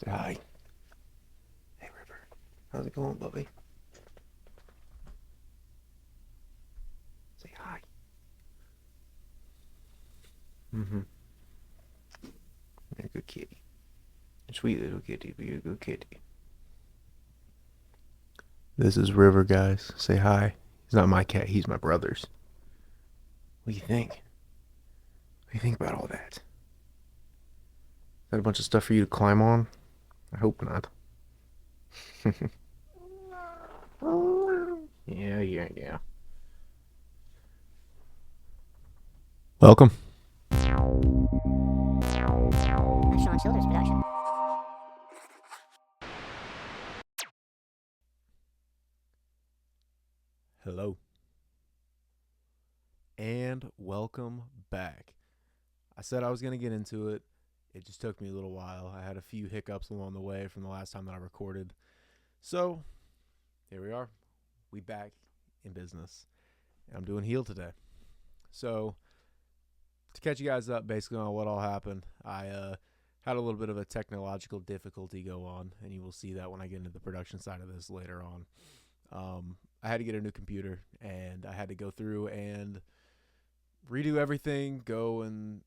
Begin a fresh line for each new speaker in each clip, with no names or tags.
Say hi. Hey, River. How's it going, Bubby? Say hi. Mm-hmm. You're a good kitty. Sweet little kitty, but you're a good kitty. This is River, guys. Say hi. He's not my cat. He's my brother's. What do you think? What do you think about all that? Is that a bunch of stuff for you to climb on? I hope not. Yeah. Welcome.
A Sean Childers production.
Hello. And welcome back. I said I was going to get into it. It just took me a little while. I had a few hiccups along the way from the last time that I recorded. So, here we are. We back in business. And I'm doing Heal today. So, to catch you guys up basically on what all happened, I had a little bit of a technological difficulty go on, and you will see that when I get into the production side of this later on. I had to get a new computer, and I had to go through and redo everything, go and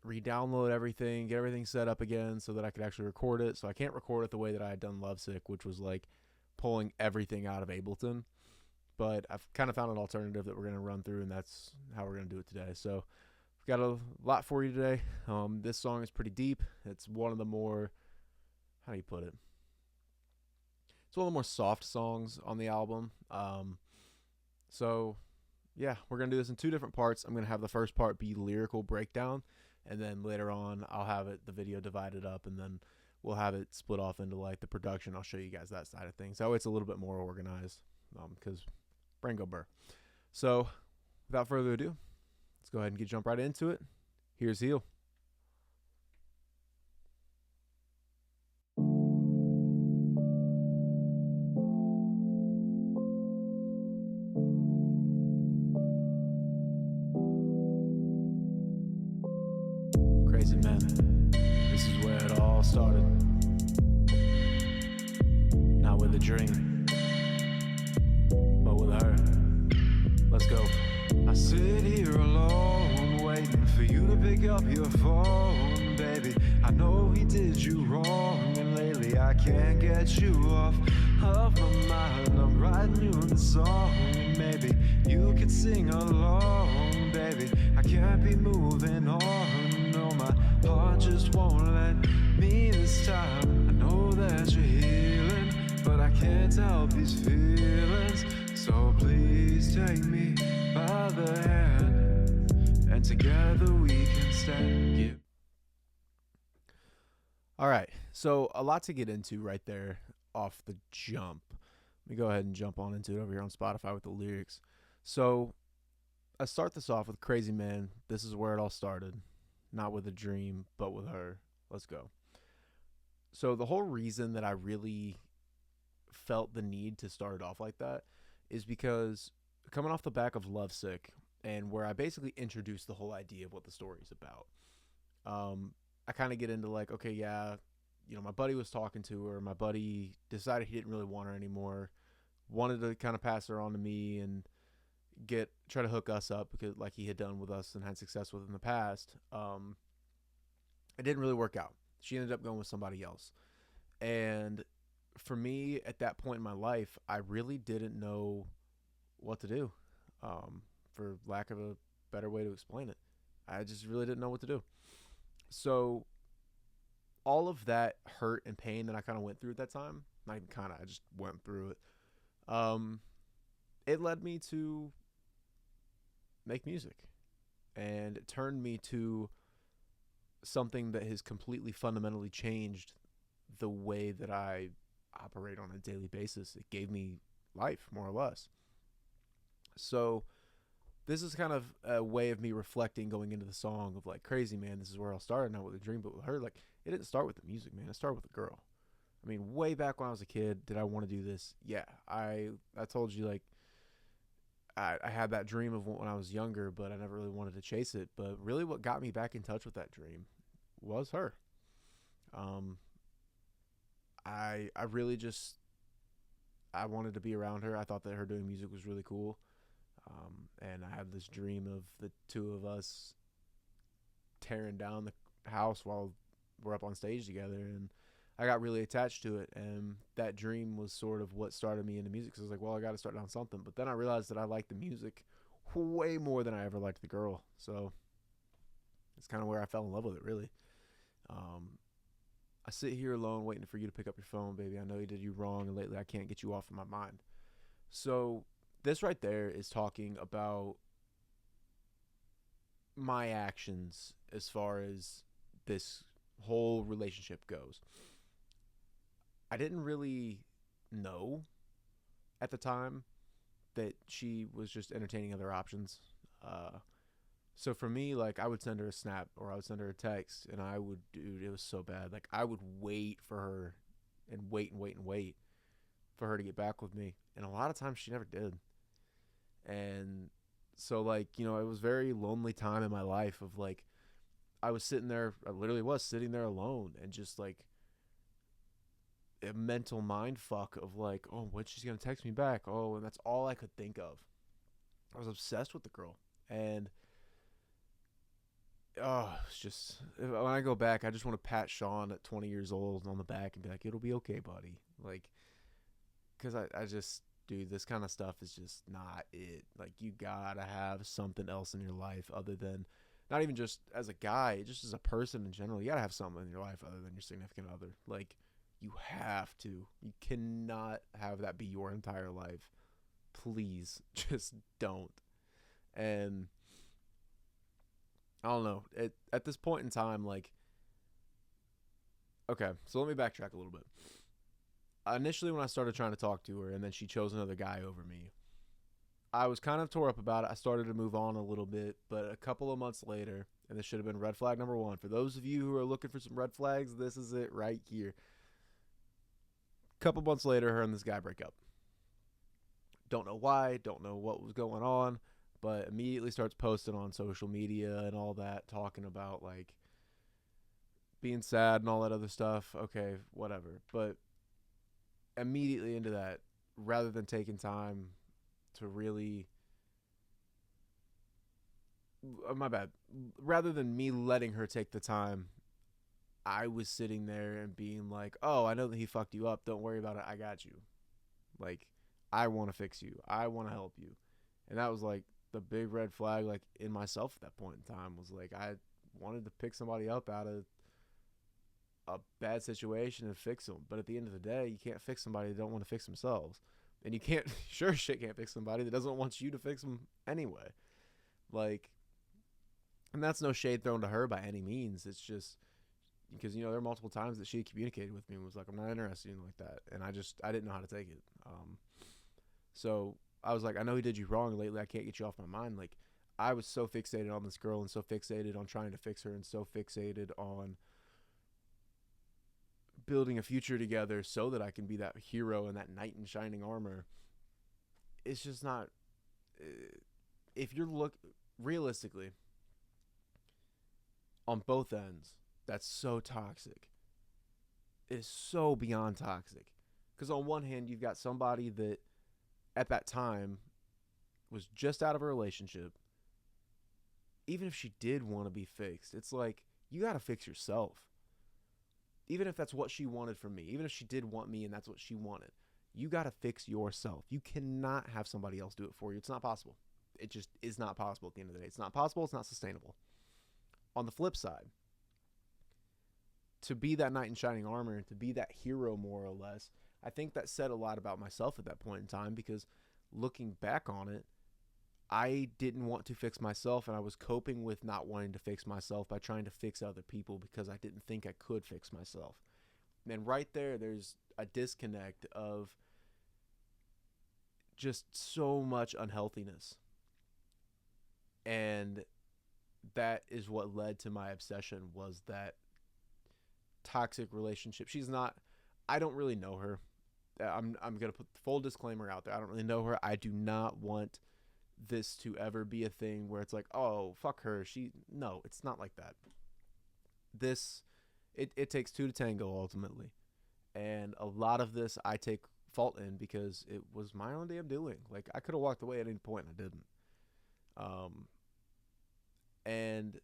re-download everything, get everything set up again so that I could actually record it. So I can't record it the way that I had done Lovesick, which was like pulling everything out of Ableton. But I've kind of found an alternative that we're going to run through, and that's how we're going to do it today. So we've got a lot for you today. This song is pretty deep. It's one of the more, how do you put it? It's one of the more soft songs on the album. So yeah, we're going to do this in two different parts. I'm going to have the first part be lyrical breakdown, and then later on I'll have the video divided up, and then we'll have it split off into like the production. I'll show you guys that side of things. That way it's a little bit more organized, because brain go burr. So without further ado, let's go ahead and jump right into it. Here's Heal. Crazy man, this is where it all started. Not with a dream, but with her. Let's go. I sit here alone, waiting for you to pick up your phone, baby. I know he did you wrong, and lately I can't get you off of my mind. I'm writing you a song, and maybe you could sing along, baby. I can't be moving on, no, my heart just won't let me this time. I know that you're healing, but I can't help these feelings. So please take me by the hand, and together we can stand. All right, so a lot to get into right there off the jump. Let me go ahead and jump on into it over here on Spotify with the lyrics. So I start this off with Crazy Man. This is where it all started. Not with a dream, but with her. Let's go. So the whole reason that I really felt the need to start it off like that is because coming off the back of Lovesick, and where I basically introduced the whole idea of what the story is about. I kind of get into like, okay, yeah, my buddy was talking to her. My buddy decided he didn't really want her anymore. Wanted to kind of pass her on to me and try to hook us up, because like he had done with us and had success with in the past. It didn't really work out. She ended up going with somebody else. And for me at that point in my life, I really didn't know what to do, for lack of a better way to explain it. I just really didn't know what to do. So all of that hurt and pain that I kind of went through at that time, not even kind of, I just went through it. It led me to make music, and it turned me to something that has completely fundamentally changed the way that I operate on a daily basis. It gave me life, more or less. So this is kind of a way of me reflecting going into the song of like, Crazy Man, this is where I'll start, not with a dream, but with her. Like, it didn't start with the music, man. It started with a girl. I mean, way back when I was a kid, did I want to do this? Yeah. I told you, like, I had that dream of when I was younger, but I never really wanted to chase it. But really what got me back in touch with that dream was her. I really just I wanted to be around her. I thought that her doing music was really cool. And I had this dream of the two of us tearing down the house while we're up on stage together, and I got really attached to it, and that dream was sort of what started me into music. So I was like, well, I got to start doing something. But then I realized that I liked the music way more than I ever liked the girl. So it's kind of where I fell in love with it, really. Um, I sit here alone waiting for you to pick up your phone, baby. I know you did you wrong, and lately I can't get you off of my mind. So this right there is talking about my actions as far as this whole relationship goes. I didn't really know at the time that she was just entertaining other options. Uh, so for me, like, I would send her a snap or I would send her a text, and I would, dude, it was so bad. Like, I would wait for her and wait and wait and wait for her to get back with me. And a lot of times she never did. And so, like, it was a very lonely time in my life of like, I was sitting there, I literally was sitting there alone and just like a mental mind fuck of like, oh, when she's gonna text me back? Oh, and that's all I could think of. I was obsessed with the girl, and it's just when I go back, I just want to pat Sean at 20 years old on the back and be like, it'll be okay, buddy. Like, because I just, dude, this kind of stuff is just not it. Like, you gotta have something else in your life other than, not even just as a guy, just as a person in general. You gotta have something in your life other than your significant other. Like, you have to. You cannot have that be your entire life. Please, just don't. And I don't know. At this point in time, like, okay, so let me backtrack a little bit. Initially, when I started trying to talk to her, and then she chose another guy over me, I was kind of tore up about it. I started to move on a little bit, but a couple of months later, and this should have been red flag number one. For those of you who are looking for some red flags, this is it right here. A couple months later, her and this guy break up. Don't know why, don't know what was going on, but immediately starts posting on social media and all that, talking about like being sad and all that other stuff. Okay, whatever. But immediately into that, rather than taking time to really, my bad, rather than me letting her take the time, I was sitting there and being like, oh, I know that he fucked you up, don't worry about it, I got you. Like, I want to fix you, I want to help you. And that was like the big red flag, like, in myself at that point in time, was like, I wanted to pick somebody up out of a bad situation and fix them. But at the end of the day, you can't fix somebody that don't want to fix themselves. And you can't, sure shit can't fix somebody that doesn't want you to fix them anyway. Like, and that's no shade thrown to her by any means. It's just because, there are multiple times that she communicated with me and was like, I'm not interested in like that. And I didn't know how to take it. So I was like, I know he did you wrong lately. I can't get you off my mind. Like, I was so fixated on this girl and so fixated on trying to fix her and so fixated on building a future together so that I can be that hero and that knight in shining armor. It's just not, if you're realistically on both ends, that's so toxic. It is so beyond toxic. Because on one hand, you've got somebody that at that time was just out of a relationship. Even if she did want to be fixed, it's like, you got to fix yourself. Even if that's what she wanted from me, even if she did want me and that's what she wanted, you got to fix yourself. You cannot have somebody else do it for you. It's not possible. It just is not possible at the end of the day. It's not possible. It's not sustainable. On the flip side, to be that knight in shining armor and to be that hero, more or less, I think that said a lot about myself at that point in time, because looking back on it, I didn't want to fix myself, and I was coping with not wanting to fix myself by trying to fix other people because I didn't think I could fix myself. And right there's a disconnect of just so much unhealthiness. And that is what led to my obsession, was that toxic relationship. I don't really know her. I'm going to put the full disclaimer out there. I don't really know her. I do not want this to ever be a thing where it's like, oh, fuck her. No, it's not like that. It takes two to tango ultimately. And a lot of this I take fault in because it was my own damn doing. Like, I could have walked away at any point and I didn't. Um, and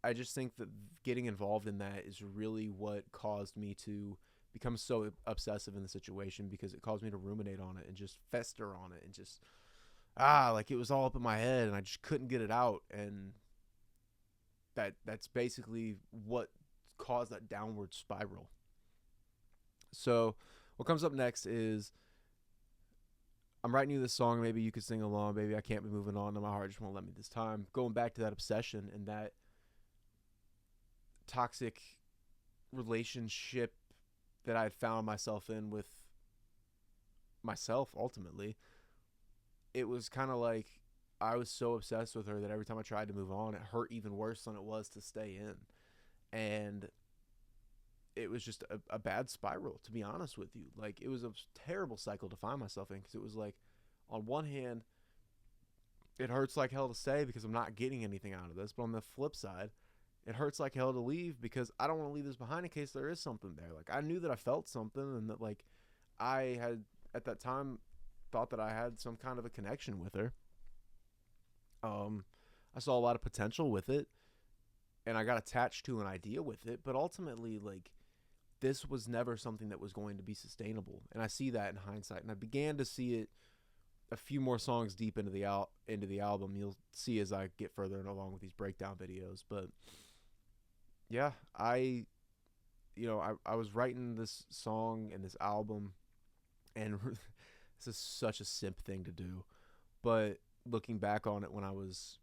I just think that getting involved in that is really what caused me to become so obsessive in the situation, because it caused me to ruminate on it and just fester on it and just like it was all up in my head and I just couldn't get it out. And that's basically what caused that downward spiral. So what comes up next is I'm writing you this song. Maybe you could sing along. Maybe I can't be moving on, and my heart just won't let me this time. Going back to that obsession and that toxic relationship that I had found myself in with myself ultimately. It was kind of like I was so obsessed with her that every time I tried to move on, it hurt even worse than it was to stay in. And it was just a bad spiral, to be honest with you. Like, it was a terrible cycle to find myself in, because it was like, on one hand, it hurts like hell to stay because I'm not getting anything out of this. But on the flip side, it hurts like hell to leave because I don't want to leave this behind in case there is something there. Like, I knew that I felt something, and that, like, I had at that time thought that I had some kind of a connection with her. I saw a lot of potential with it, and I got attached to an idea with it. But ultimately, like, this was never something that was going to be sustainable, and I see that in hindsight. And I began to see it a few more songs deep into the album. You'll see as I get further along with these breakdown videos. But yeah, I was writing this song and this album, and this is such a simp thing to do, but looking back on it, when I was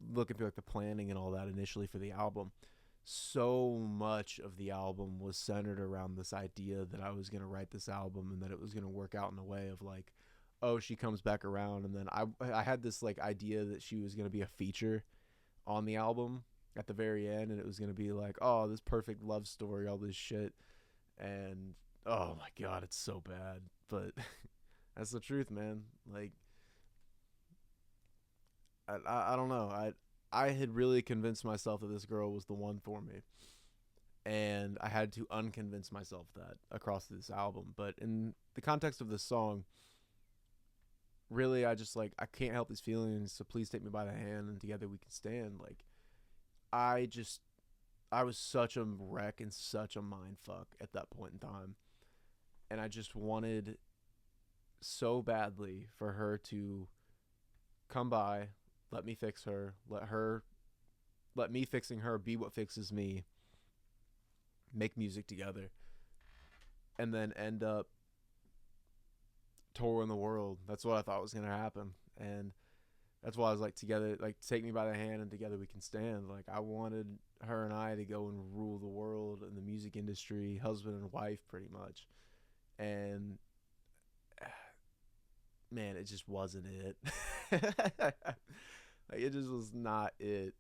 looking through like the planning and all that initially for the album, so much of the album was centered around this idea that I was going to write this album and that it was going to work out in a way of like, oh, she comes back around. And then I had this like idea that she was going to be a feature on the album at the very end, and it was going to be like, oh, this perfect love story, all this shit. And oh my God, it's so bad. But that's the truth, man. Like, I don't know. I had really convinced myself that this girl was the one for me, and I had to unconvince myself that across this album. But in the context of this song, really, I just like, I can't help these feelings, so please take me by the hand and together we can stand. Like, I was such a wreck and such a mind fuck at that point in time, and I just wanted so badly for her to come by, let me fix her, let me fixing her be what fixes me, make music together, and then end up touring the world. That's what I thought was gonna happen, and that's why I was like, together, like, take me by the hand and together we can stand. Like, I wanted her and I to go and rule the world in the music industry, husband and wife, pretty much. And man, it just wasn't it. Like, it just was not it.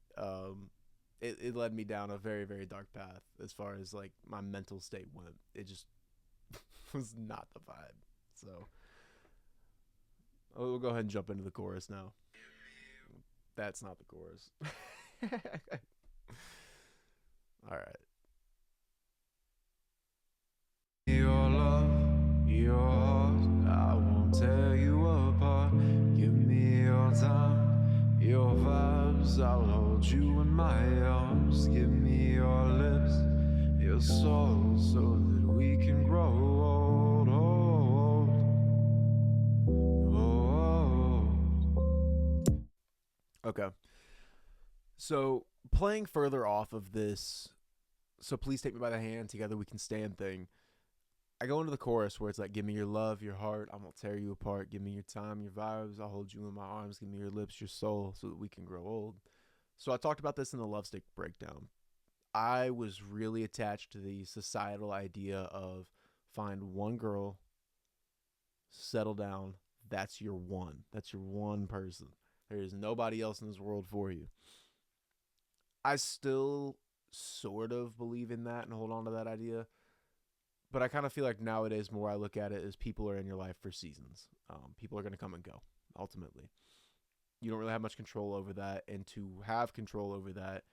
It led me down a very, very dark path as far as like my mental state went. It just was not the vibe. So we'll go ahead and jump into the chorus now. That's not the chorus. All right. Your love, your heart, I won't tear you apart. Give me your time, your vibes, I'll hold you in my arms. Give me your lips, your soul, so that we can grow old, old. Okay. So playing further off of this, so please take me by the hand, together we can stand thing, I go into the chorus where it's like, give me your love, your heart, I won't tear you apart. Give me your time, your vibes, I'll hold you in my arms. Give me your lips, your soul, so that we can grow old. So I talked about this in the Lovesick breakdown. I was really attached to the societal idea of find one girl, settle down, that's your one. That's your one person. There is nobody else in this world for you. I still sort of believe in that and hold on to that idea. But I kind of feel like nowadays, more I look at it as people are in your life for seasons. People are going to come and go, ultimately. You don't really have much control over that. And to have control over that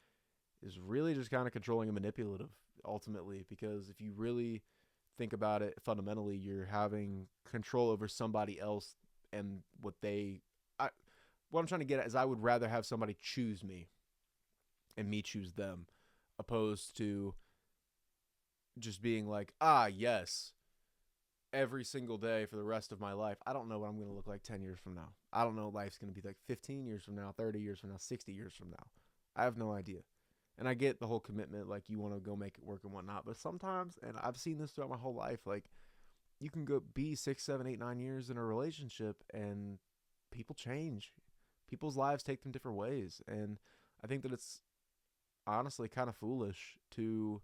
is really just kind of controlling and manipulative ultimately, because if you really think about it fundamentally, you're having control over somebody else and I what I'm trying to get at is I would rather have somebody choose me and me choose them, opposed to just being like, yes, every single day for the rest of my life. I don't know what I'm going to look like 10 years from now. I don't know what life's going to be like 15 years from now, 30 years from now, 60 years from now. I have no idea. And I get the whole commitment, like you want to go make it work and whatnot. But sometimes, and I've seen this throughout my whole life, like you can go be 6, 7, 8, 9 years in a relationship and people change. People's lives take them different ways. And I think that it's honestly kind of foolish to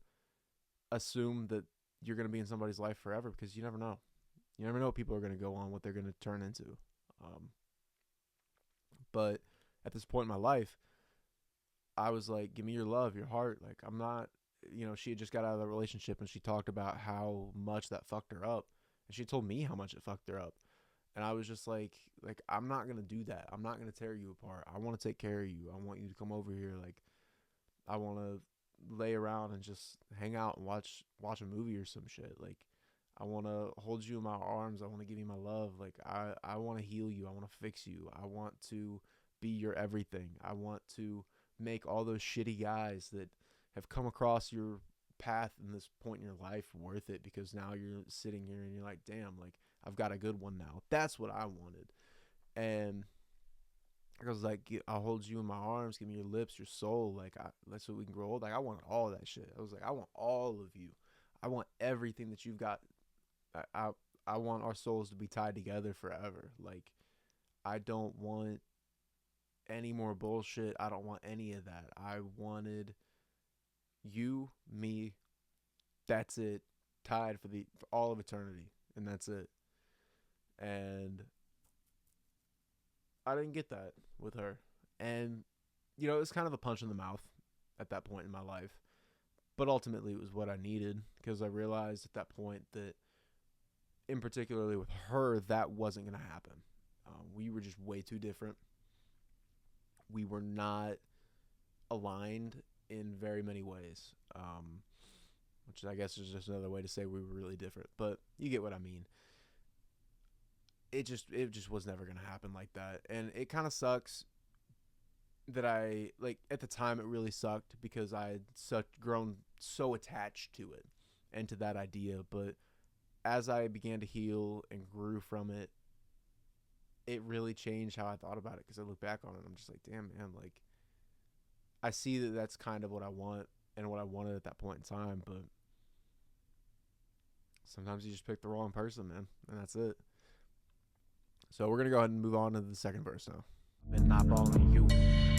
assume that you're going to be in somebody's life forever, because you never know. You never know what people are going to go on, what they're going to turn into. But at this point in my life, I was like, give me your love, your heart. Like, I'm not, she had just got out of the relationship and she talked about how much that fucked her up. And she told me how much it fucked her up. And I was just like, I'm not going to do that. I'm not going to tear you apart. I want to take care of you. I want you to come over here. Like, I want to lay around and just hang out and watch a movie or some shit. Like, I want to hold you in my arms. I want to give you my love. Like, I want to heal you. I want to fix you. I want to be your everything. I want to make all those shitty guys that have come across your path in this point in your life worth it, because now you're sitting here and you're like, damn, like, I've got a good one now. That's what I wanted. And I was like, I'll hold you in my arms, give me your lips, your soul. Like, that's what we can grow old. Like, I want all that shit. I was like, I want all of you. I want everything that you've got. I want our souls to be tied together forever. Like, I don't want any more bullshit. I don't want any of that. I wanted you, me, that's it, tied for all of eternity, and that's it. And I didn't get that with her. And, it was kind of a punch in the mouth at that point in my life. But ultimately, it was what I needed, because I realized at that point that, in particularly with her, that wasn't going to happen. We were just way too different. We were not aligned in very many ways, which I guess is just another way to say we were really different. But you get what I mean. It just was never going to happen like that. And it kind of sucks that at the time it really sucked, because I had grown so attached to it and to that idea. But as I began to heal and grew from it, it really changed how I thought about it, because I look back on it and I'm just like, damn, man, like, I see that that's kind of what I want and what I wanted at that point in time. But sometimes you just pick the wrong person, man, and that's it. So we're going to go ahead and move on to the second verse now. Been eyeballing you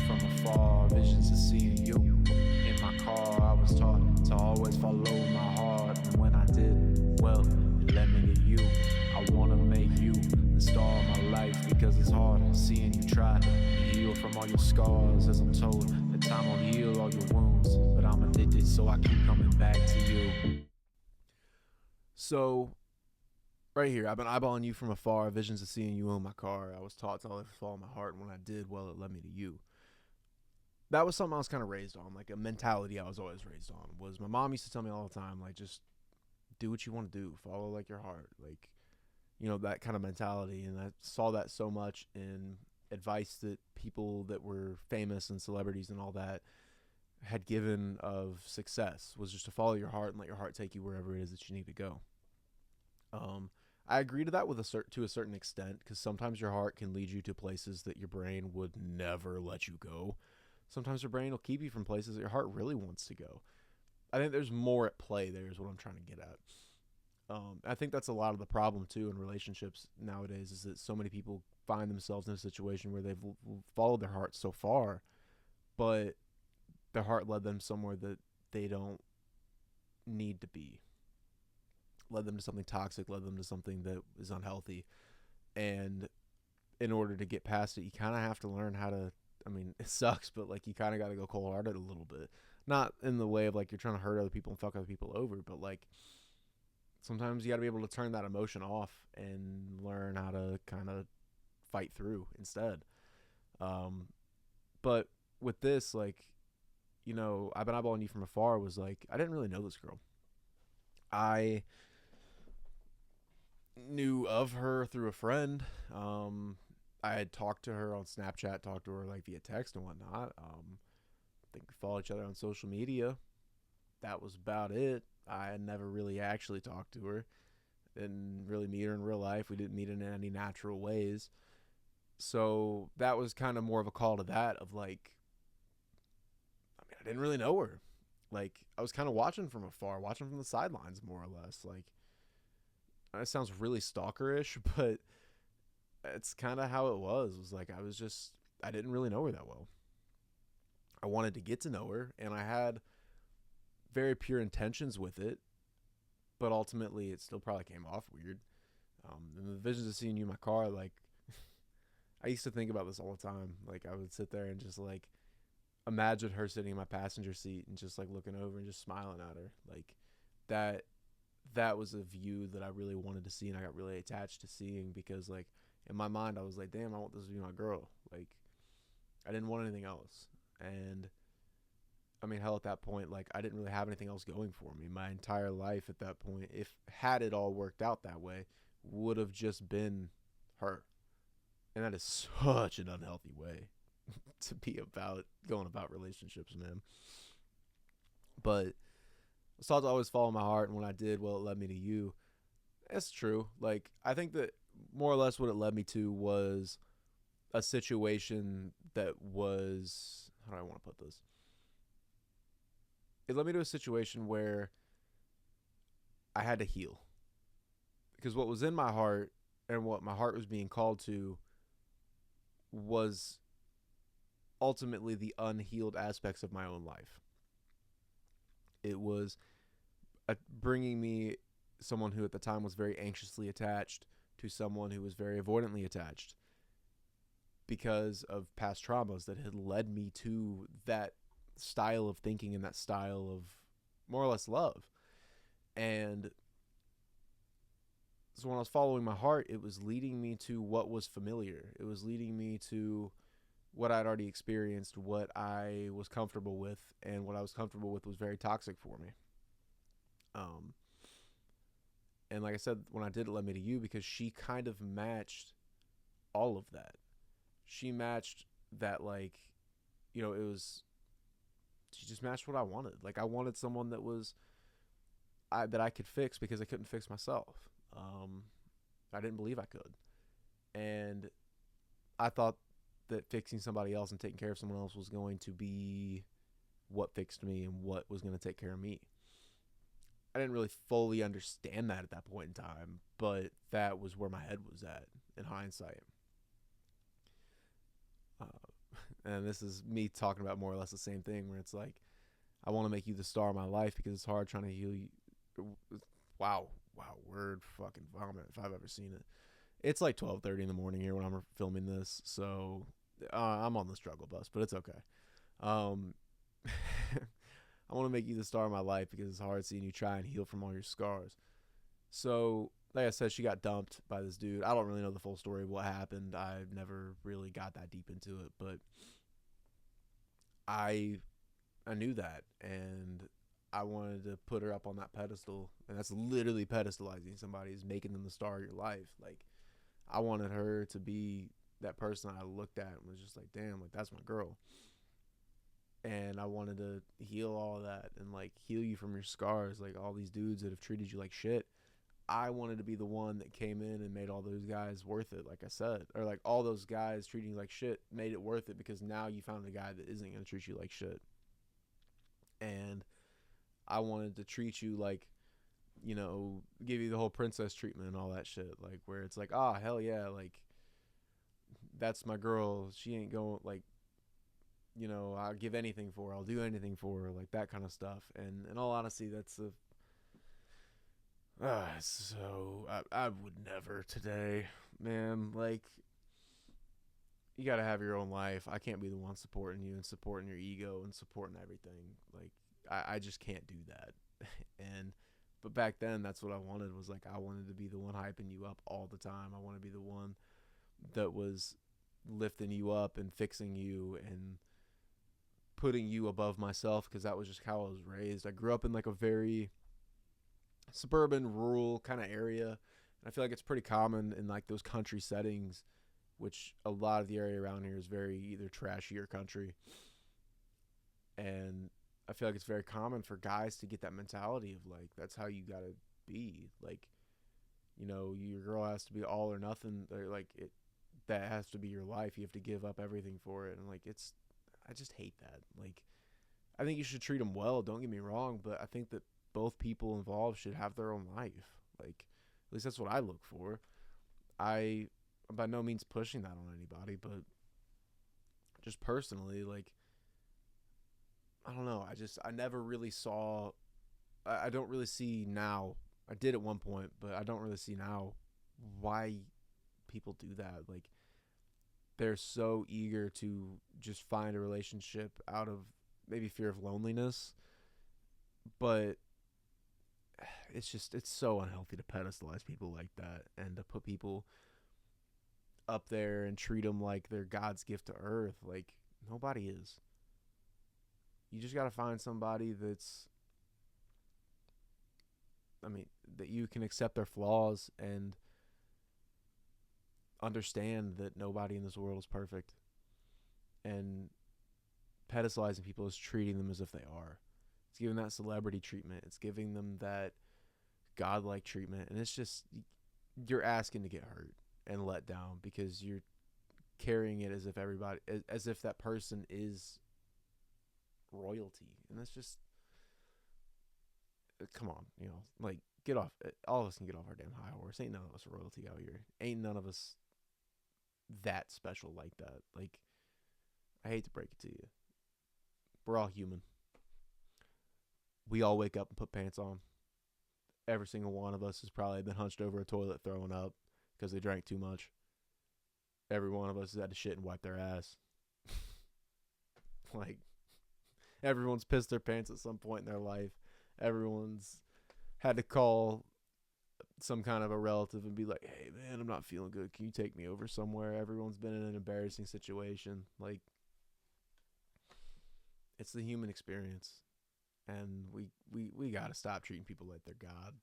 from afar, visions of seeing you. In my car, I was taught to always follow my heart. And when I did, well, it led me to you. I want to make you the star of my life, because it's hard seeing you try to heal from all your scars. As I'm told, that time will heal all your wounds. But I'm addicted, so I keep coming back to you. So right here, I've been eyeballing you from afar, visions of seeing you in my car. I was taught to always follow my heart, and when I did, well, it led me to you. That was something I was kind of raised on, like a mentality I was always raised on. Was my mom used to tell me all the time, like, just do what you want to do, follow like your heart, like, that kind of mentality. And I saw that so much in advice that people that were famous and celebrities and all that had given of success, was just to follow your heart and let your heart take you wherever it is that you need to go. I agree to that to a certain extent, because sometimes your heart can lead you to places that your brain would never let you go. Sometimes your brain will keep you from places that your heart really wants to go. I think there's more at play there is what I'm trying to get at. I think that's a lot of the problem too in relationships nowadays, is that so many people find themselves in a situation where they've followed their heart so far, but their heart led them somewhere that they don't need to be. Led them to something toxic, led them to something that is unhealthy. And in order to get past it, you kind of have to learn how to, it sucks, but like, you kind of got to go cold-hearted a little bit. Not in the way of like you're trying to hurt other people and fuck other people over, but like, sometimes you got to be able to turn that emotion off and learn how to kind of fight through instead. But with this, like, I've been eyeballing you from afar was like, I didn't really know this girl. I knew of her through a friend. I had talked to her on Snapchat, talked to her like via text and whatnot. I think we followed each other on social media. That was about it. I had never really actually talked to her. Didn't really meet her in real life. We didn't meet in any natural ways. So that was kind of more of a call to that of like, I mean, I didn't really know her. Like, I was kind of watching from afar, watching from the sidelines, more or less. Like, that sounds really stalkerish, but it's kind of how it was. It was like, I didn't really know her that well. I wanted to get to know her, and I had very pure intentions with it, but ultimately it still probably came off weird. And the visions of seeing you in my car, like, I used to think about this all the time. Like, I would sit there and just, like, imagine her sitting in my passenger seat and just, like, looking over and just smiling at her. Like, that that was a view that I really wanted to see, and I got really attached to seeing because, like, in my mind, I was like, damn, I want this to be my girl. Like, I didn't want anything else. And I mean, hell, at that point, like, I didn't really have anything else going for me. My entire life at that point, if had it all worked out that way, would have just been her. And that is such an unhealthy way to be about going about relationships, man. But I was taught to always follow my heart, and when I did, well, it led me to you. That's true. Like, I think that more or less what it led me to was a situation that was, how do I want to put this? It led me to a situation where I had to heal. Because what was in my heart and what my heart was being called to was ultimately the unhealed aspects of my own life. It was bringing me someone who at the time was very anxiously attached to someone who was very avoidantly attached because of past traumas that had led me to that style of thinking and that style of more or less love. And so when I was following my heart, it was leading me to what was familiar. It was leading me to what I'd already experienced, what I was comfortable with, and what I was comfortable with was very toxic for me. Um, and like I said, when I did, it led me to you because she kind of matched all of that. She matched that, like, it was, she just matched what I wanted. Like, I wanted someone that I could fix because I couldn't fix myself. I didn't believe I could. And I thought that fixing somebody else and taking care of someone else was going to be what fixed me and what was going to take care of me. I didn't really fully understand that at that point in time, but that was where my head was at in hindsight. Uh, and this is me talking about more or less the same thing where it's like, I want to make you the star of my life because it's hard trying to heal you. Wow, word fucking vomit if I've ever seen it. It's like 12:30 in the morning here when I'm filming this, so I'm on the struggle bus, but it's okay. Um, I want to make you the star of my life because it's hard seeing you try and heal from all your scars. So, like I said, she got dumped by this dude. I don't really know the full story of what happened. I've never really got that deep into it, but I knew that, and I wanted to put her up on that pedestal, and that's literally pedestalizing somebody, is making them the star of your life. Like, I wanted her to be that person I looked at and was just like, damn, like, that's my girl. And I wanted to heal all of that and, like, heal you from your scars, like all these dudes that have treated you like shit. I wanted to be the one that came in and made all those guys worth it, like I said. Or, like, all those guys treating you like shit made it worth it because now you found a guy that isn't going to treat you like shit. And I wanted to treat you like, give you the whole princess treatment and all that shit. Like, where it's like, hell yeah, like, that's my girl. She ain't going, like, I'll give anything for her. I'll do anything for her, like that kind of stuff. And in all honesty, that's I would never today, man. Like, you got to have your own life. I can't be the one supporting you and supporting your ego and supporting everything. Like, I just can't do that. But back then, that's what I wanted, was like, I wanted to be the one hyping you up all the time. I want to be the one that was lifting you up and fixing you and putting you above myself, because that was just how I was raised. I grew up in like a very suburban, rural kind of area, and I feel like it's pretty common in like those country settings, which a lot of the area around here is very either trashy or country. And I feel like it's very common for guys to get that mentality of like, that's how you gotta be. Like, your girl has to be all or nothing. Or like that has to be your life. You have to give up everything for it. And like, I just hate that. Like, I think you should treat them well. Don't get me wrong, but I think that both people involved should have their own life. Like, at least that's what I look for. I am by no means pushing that on anybody, but just personally, like, I don't know. I never really saw. I don't really see now. I did at one point, but I don't really see now why people do that. Like, they're so eager to just find a relationship out of maybe fear of loneliness, but it's so unhealthy to pedestalize people like that and to put people up there and treat them like they're God's gift to earth. Like, nobody is. You just got to find somebody that you can accept their flaws and understand that nobody in this world is perfect. And pedestalizing people is treating them as if they are. It's giving that celebrity treatment. It's giving them that godlike treatment. And it's just, you're asking to get hurt and let down because you're carrying it as if that person is royalty. And that's just, come on, like, get off. All of us can get off our damn high horse. Ain't none of us royalty out here. Ain't none of us that special like that. Like, I hate to break it to you. We're all human. We all wake up and put pants on. Every single one of us has probably been hunched over a toilet throwing up because they drank too much. Every one of us has had to shit and wipe their ass. Like, everyone's pissed their pants at some point in their life. Everyone's had to call some kind of a relative and be like, hey, man, I'm not feeling good. Can you take me over somewhere? Everyone's been in an embarrassing situation. Like, it's the human experience. And we got to stop treating people like they're God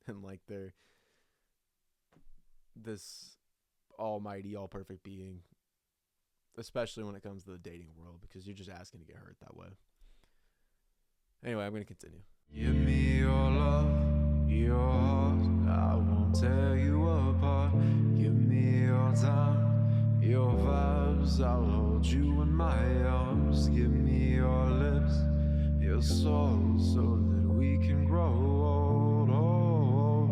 and like they're this almighty, all-perfect being, especially when it comes to the dating world, because you're just asking to get hurt that way. Anyway, I'm going to continue. Give me your love, your heart, I won't tear you apart. Give me your time, your vibes, I'll hold you in my arms. Give me your lips, your soul, so that we can grow old, old.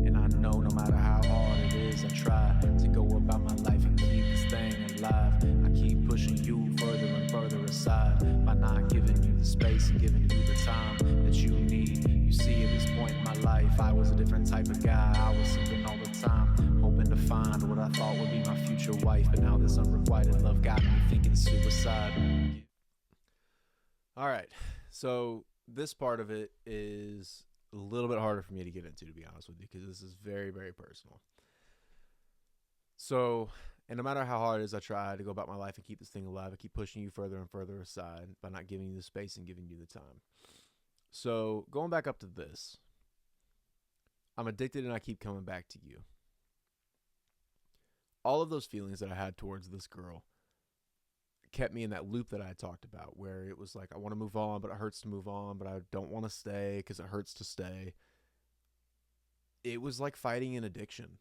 And I know no matter how hard it is, I try to go about my life and keep this thing alive. I keep pushing you further and further aside by not giving you the space and giving you the time that you need. You see, at this point in my life, I was a different type of guy. I was simping all the time, hoping to find what I thought would be my future wife. But now this unrequited love got me thinking suicide. All right, so this part of it is a little bit harder for me to get into, to be honest with you, because this is very, very personal. So, and no matter how hard it is I try to go about my life and keep this thing alive, I keep pushing you further and further aside by not giving you the space and giving you the time. So, going back up to this, I'm addicted and I keep coming back to you. All of those feelings that I had towards this girl kept me in that loop that I had talked about, where it was like, I want to move on, but it hurts to move on, but I don't want to stay because it hurts to stay. It was like fighting an addiction.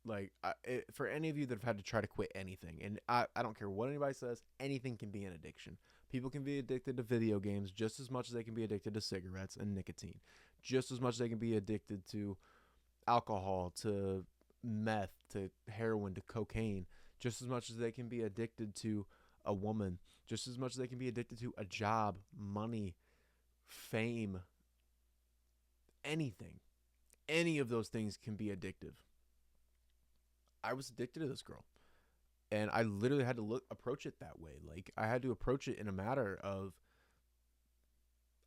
Like, for any of you that have had to try to quit anything, and I don't care what anybody says, anything can be an addiction. People can be addicted to video games just as much as they can be addicted to cigarettes and nicotine. Just as much as they can be addicted to alcohol, to meth, to heroin, to cocaine. Just as much as they can be addicted to a woman. Just as much as they can be addicted to a job, money, fame, anything. Any of those things can be addictive. I was addicted to this girl, and I literally had to approach it that way. Like, I had to approach it in a matter of,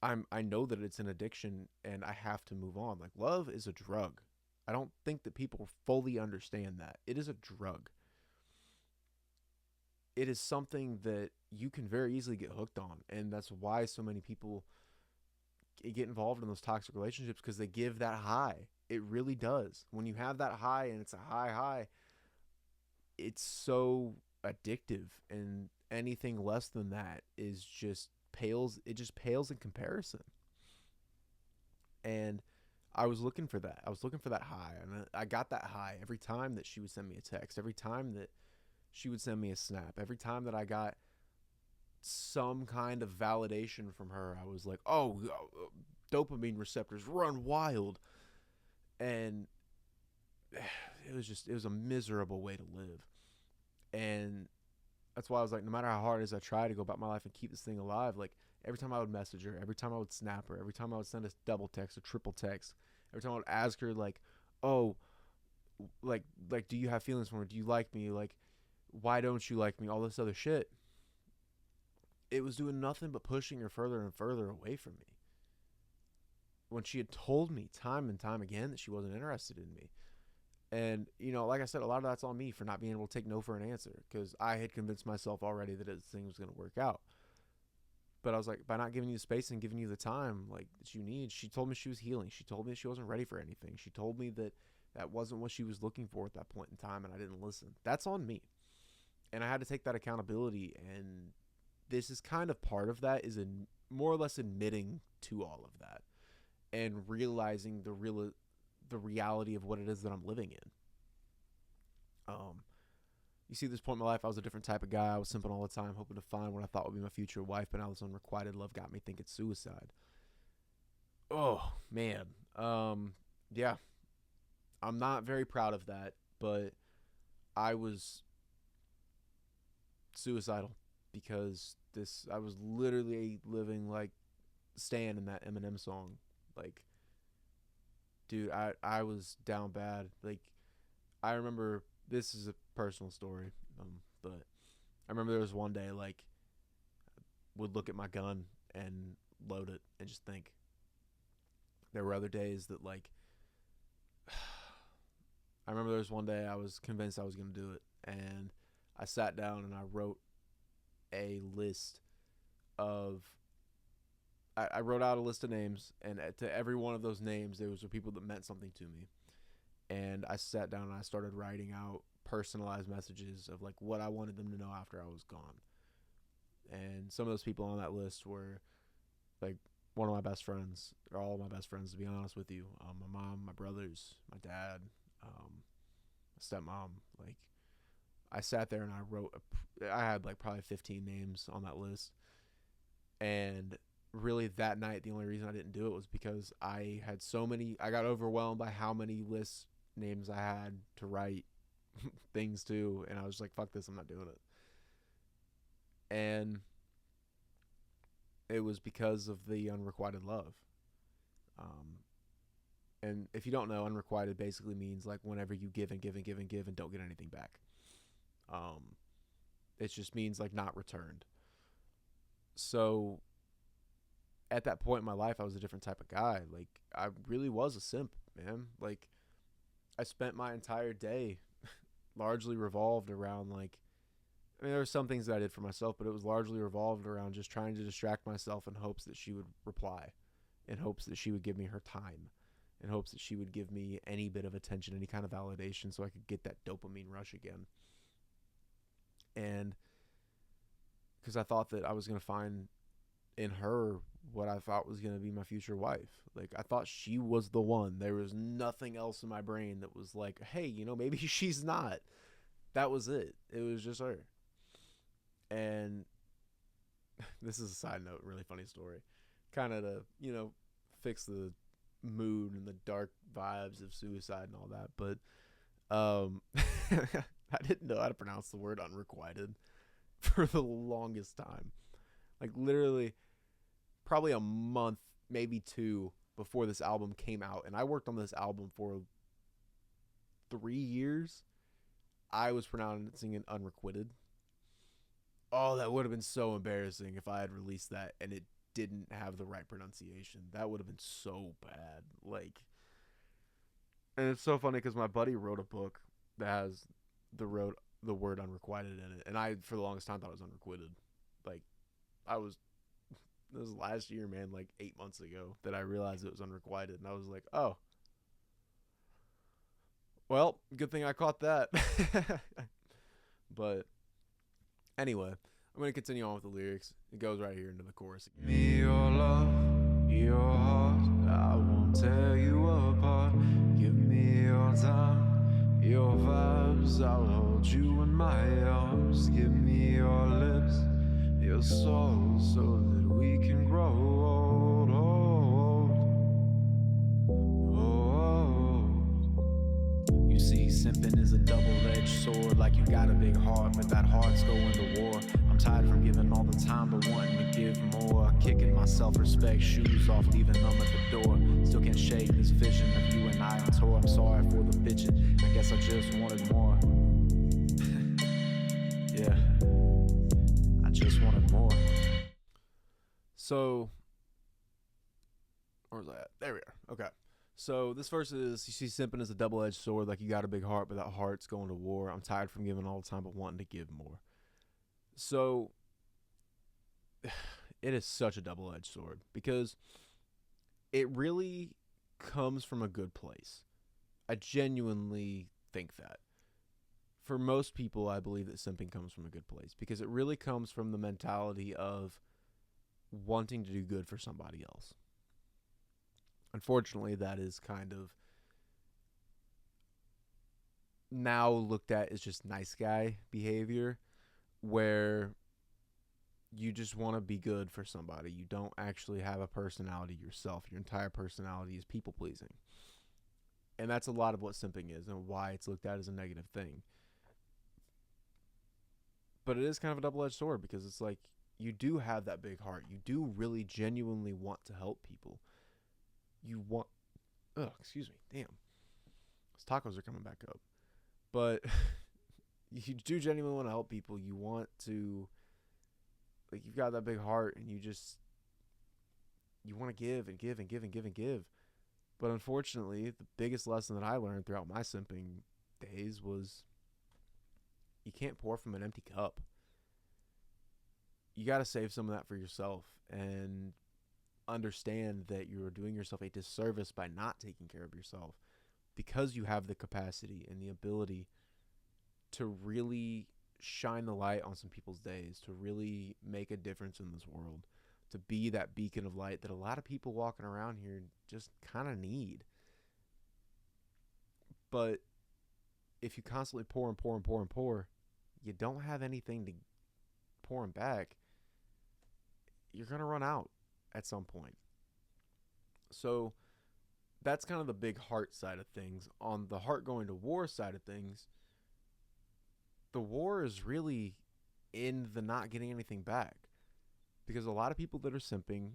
I know that it's an addiction and I have to move on. Like, love is a drug. I don't think that people fully understand that. It is a drug. it is something that you can very easily get hooked on, and that's why so many people get involved in those toxic relationships, because they give that high. It really does. When you have that high and it's a high, it's so addictive, and anything less than that is just pales. It just pales in comparison. And I was looking for that. I was looking for that high, and I got that high every time that she would send me a text, every time that she would send me a snap, every time that I got some kind of validation from her. I was like, oh, dopamine receptors run wild. And it was a miserable way to live. And that's why I was like, no matter how hard it is I try to go about my life and keep this thing alive, like every time I would message her, every time I would snap her, every time I would send a double text, a triple text, every time I would ask her like, oh, like do you have feelings for me? Do you like me? Like, why don't you like me? All this other shit. It was doing nothing but pushing her further and further away from me. When she had told me time and time again that she wasn't interested in me. And, like I said, a lot of that's on me for not being able to take no for an answer, because I had convinced myself already that this thing was going to work out. But I was like, by not giving you the space and giving you the time like that you need, she told me she was healing. She told me she wasn't ready for anything. She told me that that wasn't what she was looking for at that point in time, and I didn't listen. That's on me. And I had to take that accountability, and this is kind of part of that, is in more or less admitting to all of that and realizing the reality of what it is that I'm living in. You see, at this point in my life, I was a different type of guy. I was simping all the time, hoping to find what I thought would be my future wife, but now this unrequited love got me thinking suicide. Oh man, yeah, I'm not very proud of that, but I was suicidal because I was literally living like Stan in that Eminem song. Like, dude, I was down bad. Like, I remember, this is a personal story, but I remember there was one day, like, would look at my gun and load it and just think. There were other days that, like, I remember there was one day I was convinced I was going to do it, and I sat down and I wrote a list of I wrote out a list of names, and to every one of those names there was people that meant something to me. And I sat down and I started writing out personalized messages of like what I wanted them to know after I was gone. And some of those people on that list were like one of my best friends, or all of my best friends, to be honest with you. My mom, my brothers, my dad, my stepmom. Like, I sat there and I wrote. I had like probably 15 names on that list, and really that night the only reason I didn't do it was because I had so many. I got overwhelmed by how many lists names I had to write things to, and I was like, fuck this, I'm not doing it. And it was because of the unrequited love. Um, and if you don't know, unrequited basically means like whenever you give and give and give and give and don't get anything back. Um, it just means like not returned. So at that point in my life, I was a different type of guy. Like, I really was a simp, man. Like, I spent my entire day largely revolved around like, I mean, there were some things that I did for myself, but it was largely revolved around just trying to distract myself in hopes that she would reply, in hopes that she would give me her time, in hopes that she would give me any bit of attention, any kind of validation, so I could get that dopamine rush again. And because I thought that I was going to find in her what I thought was going to be my future wife. Like, I thought she was the one. There was nothing else in my brain that was like, hey, maybe she's not. That was it. It was just her. And this is a side note, really funny story. Kind of to, fix the mood and the dark vibes of suicide and all that. But I didn't know how to pronounce the word unrequited for the longest time. Like, literally, probably a month, maybe two, before this album came out. And I worked on this album for 3 years. I was pronouncing it unrequited. Oh, that would have been so embarrassing if I had released that and it didn't have the right pronunciation. That would have been so bad. Like, and it's so funny because my buddy wrote a book that has the road the word unrequited in it. And I, for the longest time, thought it was unrequited. Like, this was last year, man, like 8 months ago, that I realized it was unrequited. And I was like, oh, well, good thing I caught that. But anyway, I'm going to continue on with the lyrics. It goes right here into the chorus. Me your love, your heart, I won't tear you apart. Give me your time, your vibes, I'll hold you in my arms. Give me your lips, your soul, so that we can grow old, old. You see, simping is a double-edged sword. Like you got a big heart, but that heart's going to war. I'm tired from giving all the time, but wanting to give more. Kicking my self-respect shoes off, leaving them at the door. Still can't shake this vision of you and I on tour. I'm sorry for the bitching, I guess I just wanted more. Yeah, I just wanted more. So, where's that? There we are. Okay. So this verse is, you see, simping is a double-edged sword. Like you got a big heart, but that heart's going to war. I'm tired from giving all the time, but wanting to give more. So it is such a double-edged sword because it really comes from a good place. I genuinely think that. For most people, I believe that simping comes from a good place because it really comes from the mentality of wanting to do good for somebody else. Unfortunately, that is kind of now looked at as just nice guy behavior, where you just want to be good for somebody. You don't actually have a personality yourself. Your entire personality is people pleasing. And that's a lot of what simping is and why it's looked at as a negative thing. But it is kind of a double-edged sword because it's like you do have that big heart. You do really genuinely want to help people. You want, excuse me, damn, those tacos are coming back up. But you do genuinely want to help people. You want to, like, you've got that big heart, and you want to give and give and give and give and give. But unfortunately, the biggest lesson that I learned throughout my simping days was you can't pour from an empty cup. You got to save some of that for yourself and understand that you're doing yourself a disservice by not taking care of yourself, because you have the capacity and the ability to really shine the light on some people's days, to really make a difference in this world, to be that beacon of light that a lot of people walking around here just kind of need. But if you constantly pour and pour and pour and pour, you don't have anything to pour them back, you're going to run out at some point. So that's kind of the big heart side of things. On the heart going to war side of things, the war is really in the not getting anything back. Because a lot of people that are simping,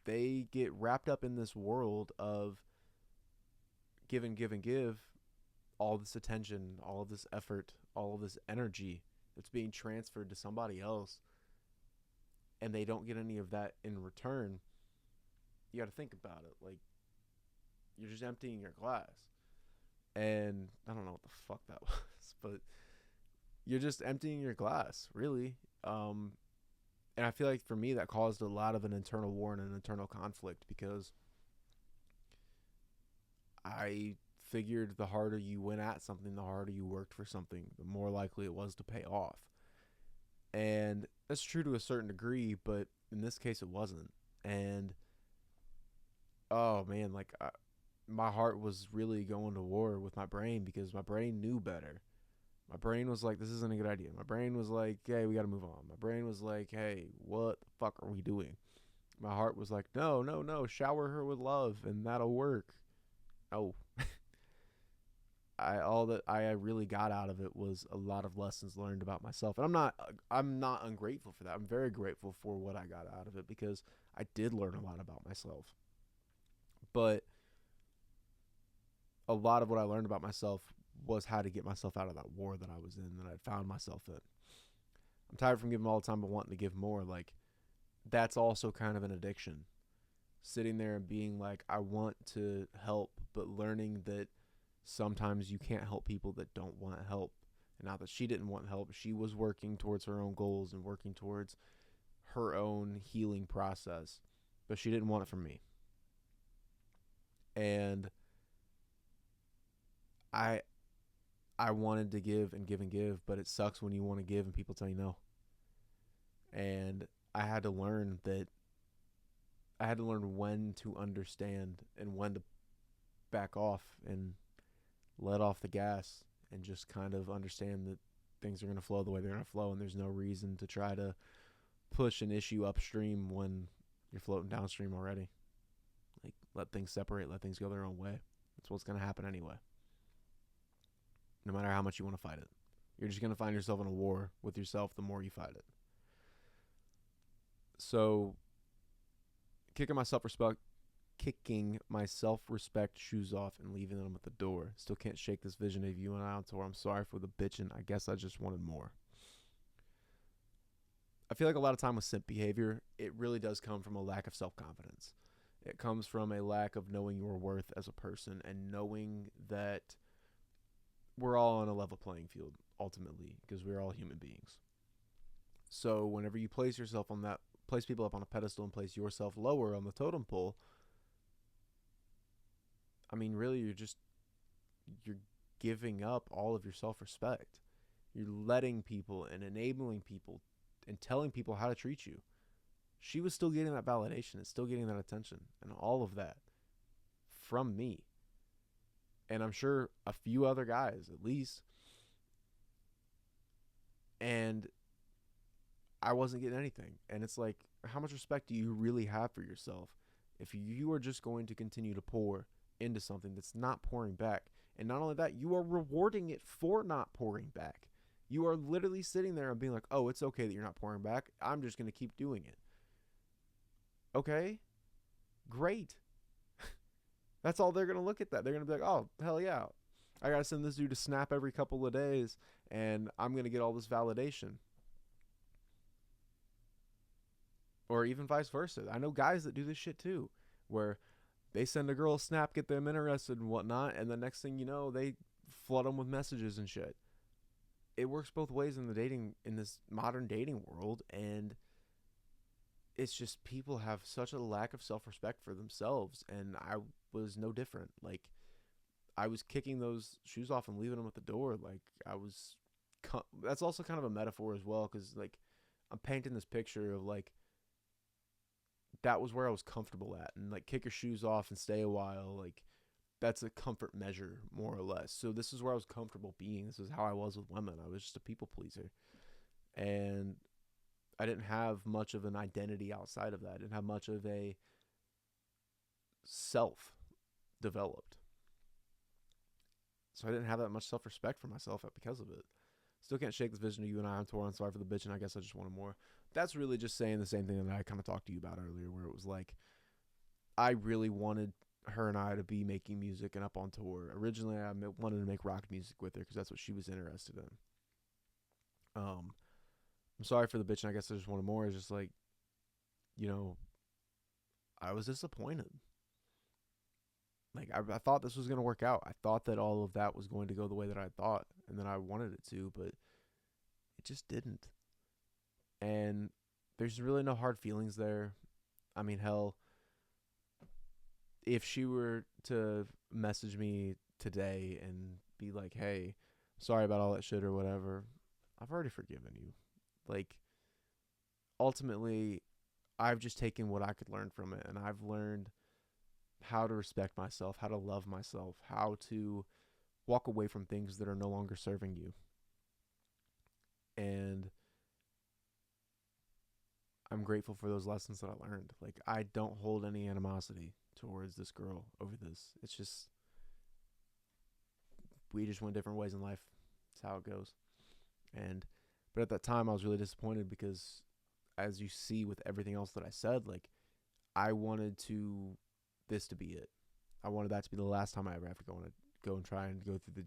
they get wrapped up in this world of give and give and give, all this attention, all of this effort, all of this energy that's being transferred to somebody else, and they don't get any of that in return. You got to think about it. Like, you're just emptying your glass. And I don't know what the fuck that was, but you're just emptying your glass, really. And I feel like for me, that caused a lot of an internal war and an internal conflict, because I figured the harder you went at something, the harder you worked for something, the more likely it was to pay off. And that's true to a certain degree, but in this case it wasn't. And oh man, like my heart was really going to war with my brain, because my brain knew better. My brain was like, this isn't a good idea. My brain was like, hey, we got to move on. My brain was like, hey, what the fuck are we doing? My heart was like, no, shower her with love and that'll work. Oh. All that I really got out of it was a lot of lessons learned about myself. And I'm not ungrateful for that. I'm very grateful for what I got out of it, because I did learn a lot about myself. But a lot of what I learned about myself was how to get myself out of that war that I was in, that I found myself in. I'm tired from giving all the time, but wanting to give more. Like, that's also kind of an addiction. Sitting there and being like, I want to help, but learning that sometimes you can't help people that don't want help. And not that she didn't want help, she was working towards her own goals and working towards her own healing process, but she didn't want it from me. And I I wanted to give and give and give, but it sucks when you want to give and people tell you no. And I had to learn that I had to learn when to understand and when to back off and let off the gas and just kind of understand that things are going to flow the way they're going to flow, and there's no reason to try to push an issue upstream when you're floating downstream already. Like, let things separate, let things go their own way. That's what's going to happen anyway. No matter how much you want to fight it, you're just going to find yourself in a war with yourself the more you fight it. So, kicking my self-respect shoes off and leaving them at the door. Still can't shake this vision of you and I on tour. I'm sorry for the bitching. I guess I just wanted more. I feel like a lot of time with simp behavior, it really does come from a lack of self-confidence. It comes from a lack of knowing your worth as a person and knowing that we're all on a level playing field, ultimately, because we're all human beings. So whenever you place people up on a pedestal and place yourself lower on the totem pole, I mean, really, you're giving up all of your self-respect. You're letting people and enabling people and telling people how to treat you. She was still getting that validation and still getting that attention and all of that from me. And I'm sure a few other guys, at least. And I wasn't getting anything. And it's like, how much respect do you really have for yourself if you are just going to continue to pour into something that's not pouring back? And not only that, you are rewarding it for not pouring back. You are literally sitting there and being like, oh, it's okay that you're not pouring back. I'm just going to keep doing it. Okay, great. That's all they're going to look at that. They're going to be like, oh, hell yeah. I got to send this dude to Snap every couple of days, and I'm going to get all this validation. Or even vice versa. I know guys that do this shit too, where they send a girl a Snap, get them interested and whatnot, and the next thing you know, they flood them with messages and shit. It works both ways in this modern dating world, and it's just people have such a lack of self-respect for themselves, and I was no different. Like, I was kicking those shoes off and leaving them at the door. Like, that's also kind of a metaphor as well, because, like, I'm painting this picture of, like, that was where I was comfortable at, and, like, kick your shoes off and stay a while, like, that's a comfort measure, more or less. So this is where I was comfortable being. This is how I was with women. I was just a people pleaser. And I didn't have much of an identity outside of that. I didn't have much of a self developed. So I didn't have that much self-respect for myself because of it. Still can't shake this vision of you and I on tour. I'm sorry for the bitch, and I guess I just wanted more. That's really just saying the same thing that I kind of talked to you about earlier, where it was like, I really wanted her and I to be making music and up on tour. Originally, I wanted to make rock music with her because that's what she was interested in. I'm sorry for the bitch, and I guess I just wanted more. It's just like, I was disappointed. Like, I thought this was going to work out. I thought that all of that was going to go the way that I thought and that I wanted it to, but it just didn't. And there's really no hard feelings there. I mean, hell, if she were to message me today and be like, hey, sorry about all that shit or whatever, I've already forgiven you. Like, ultimately, I've just taken what I could learn from it, and I've learned how to respect myself, how to love myself, how to walk away from things that are no longer serving you. And I'm grateful for those lessons that I learned. Like, I don't hold any animosity towards this girl over this. It's just, we just went different ways in life. That's how it goes. But at that time, I was really disappointed because, as you see with everything else that I said, like, I wanted this to be it. I wanted that to be the last time I ever have to go and try and go through the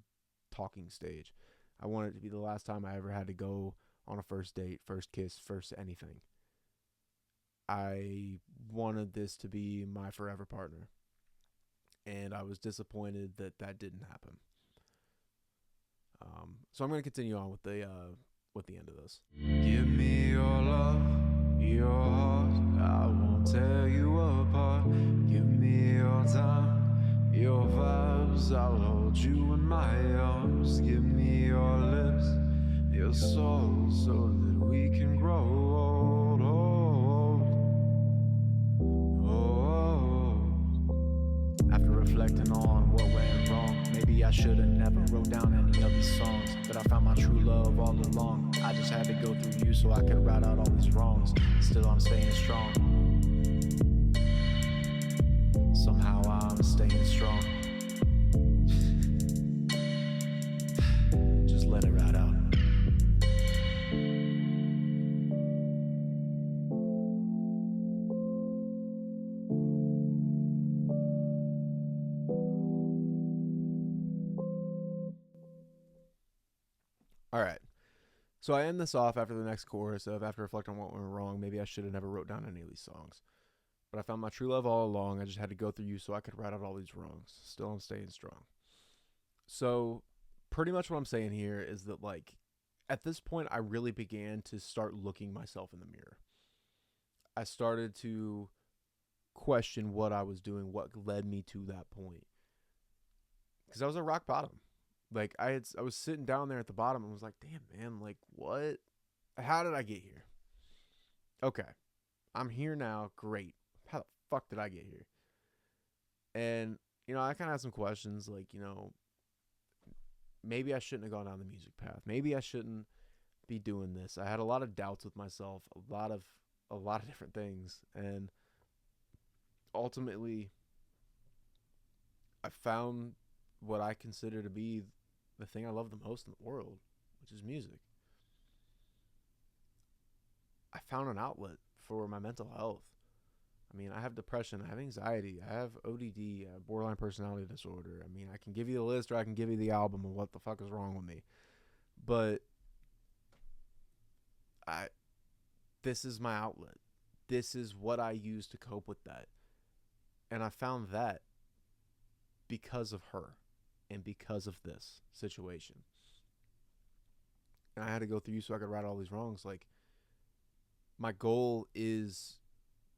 talking stage. I wanted it to be the last time I ever had to go on a first date, first kiss, first anything. I wanted this to be my forever partner. And I was disappointed that didn't happen. So I'm going to continue on with the end of this. Give me your love, your heart, I won't tear you apart. Give me your time, your vibes, I'll hold you in my arms. Give me your lips, your soul, so that we can grow old, old. After reflecting on what went wrong, maybe I should've never wrote down any of these songs. But I found my true love all along. I just had to go through you so I could write out all these wrongs. Still I'm staying strong. Somehow I'm staying strong. Just let it ride out. All right. So I end this off after the next chorus of, after reflecting on what went wrong, maybe I should have never wrote down any of these songs. But I found my true love all along. I just had to go through you so I could write out all these wrongs. Still I'm staying strong. So pretty much what I'm saying here is that, like, at this point I really began to start looking myself in the mirror. I started to question what I was doing, what led me to that point. Because I was at rock bottom. Like, I was sitting down there at the bottom and was like, damn, man, like, what? How did I get here? Okay, I'm here now. Great. How the fuck did I get here? And, I kind of had some questions, like, maybe I shouldn't have gone down the music path. Maybe I shouldn't be doing this. I had a lot of doubts with myself, a lot of different things. And ultimately, I found what I consider to be the thing I love the most in the world, which is music. I found an outlet for my mental health. I mean, I have depression, I have anxiety, I have ODD, I have borderline personality disorder. I mean, I can give you the list or I can give you the album of what the fuck is wrong with me. But this is my outlet. This is what I use to cope with that. And I found that because of her and because of this situation. And I had to go through you so I could right all these wrongs. Like, my goal is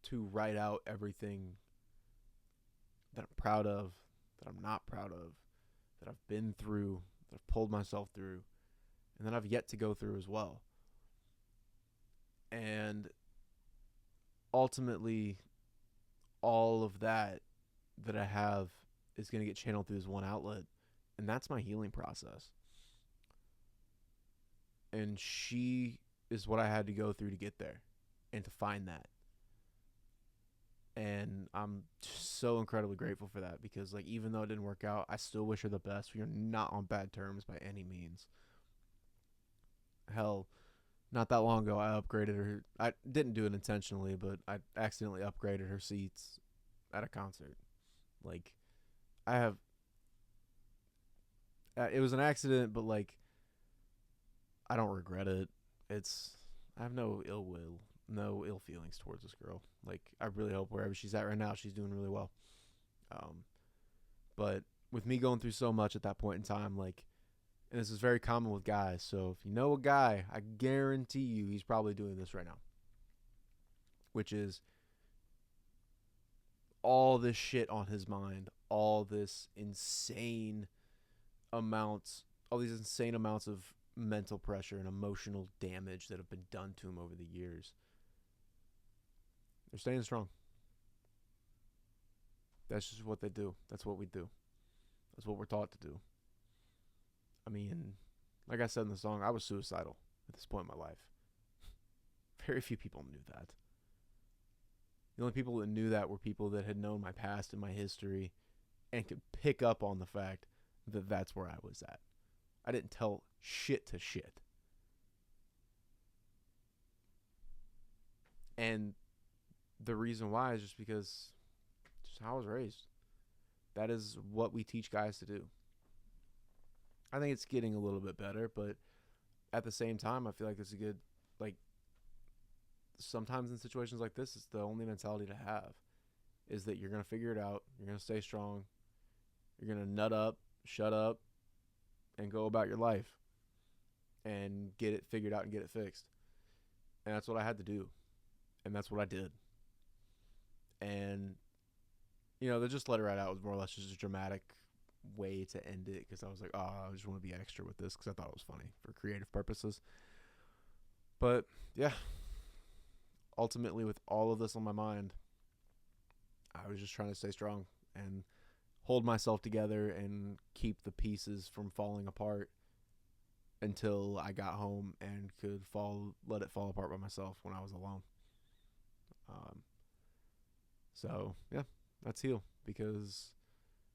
to write out everything that I'm proud of, that I'm not proud of, that I've been through, that I've pulled myself through, and that I've yet to go through as well. And ultimately, all of that I have is going to get channeled through this one outlet, and that's my healing process. And she is what I had to go through to get there and to find that. And I'm just so incredibly grateful for that, because, like, even though it didn't work out, I still wish her the best. We are not on bad terms by any means. Hell, not that long ago, I upgraded her. I didn't do it intentionally, but I accidentally upgraded her seats at a concert. Like, it was an accident, but, like, I don't regret it. I have no ill will, no ill feelings towards this girl. Like, I really hope wherever she's at right now, she's doing really well. But with me going through so much at that point in time, like, and this is very common with guys, so if you know a guy, I guarantee you he's probably doing this right now, which is all this shit on his mind, all these insane amounts of mental pressure and emotional damage that have been done to him over the years. They're staying strong. That's just what they do. That's what we do. That's what we're taught to do. I mean, like I said in the song, I was suicidal at this point in my life. Very few people knew that. The only people that knew that were people that had known my past and my history and could pick up on the fact that that's where I was at. I didn't tell shit to shit. And the reason why is just because just how I was raised. That is what we teach guys to do. I think it's getting a little bit better, but at the same time, I feel like it's a good, like, sometimes in situations like this, it's the only mentality to have, is that you're going to figure it out, you're going to stay strong, you're going to nut up, shut up, and go about your life and get it figured out and get it fixed. And that's what I had to do. And that's what I did. And, to just let it right out was more or less just a dramatic way to end it, because I was like, oh, I just want to be extra with this because I thought it was funny for creative purposes. But, yeah. Ultimately, with all of this on my mind, I was just trying to stay strong and hold myself together and keep the pieces from falling apart until I got home and could let it fall apart by myself when I was alone. So yeah, that's Heal, because,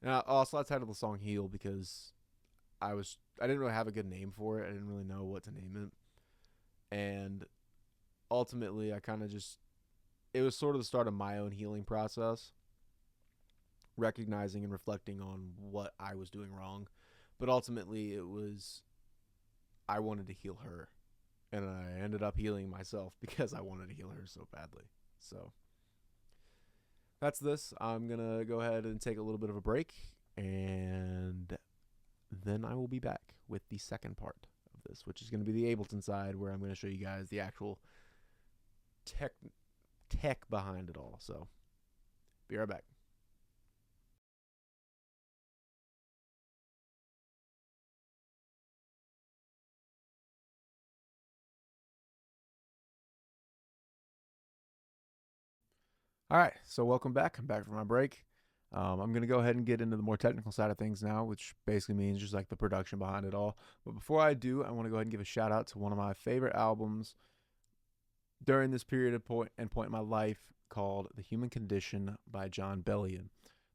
and also I titled the song Heal because I didn't really have a good name for it. I didn't really know what to name it, and ultimately I kind of it was sort of the start of my own healing process, recognizing and reflecting on what I was doing wrong. But ultimately it was, I wanted to heal her, and I ended up healing myself because I wanted to heal her so badly. So that's this. I'm going to go ahead and take a little bit of a break, and then I will be back with the second part of this, which is going to be the Ableton side, where I'm going to show you guys the actual tech behind it all. So be right back. All right, so welcome back. I'm back from my break. I'm going to go ahead and get into the more technical side of things now, which basically means just like the production behind it all. But before I do, I want to go ahead and give a shout out to one of my favorite albums during this period of point in my life, called The Human Condition by John Bellion.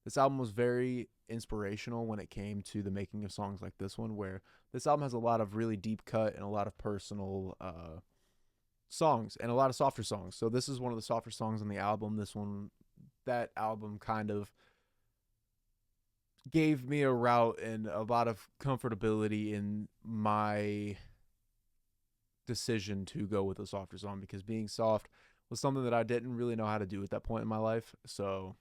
This album was very inspirational when it came to the making of songs like this one, where this album has a lot of really deep cut and a lot of personal songs and a lot of softer songs. So this is one of the softer songs on the album. That album kind of gave me a route and a lot of comfortability in my decision to go with a softer song, because being soft was something that I didn't really know how to do at that point in my life. So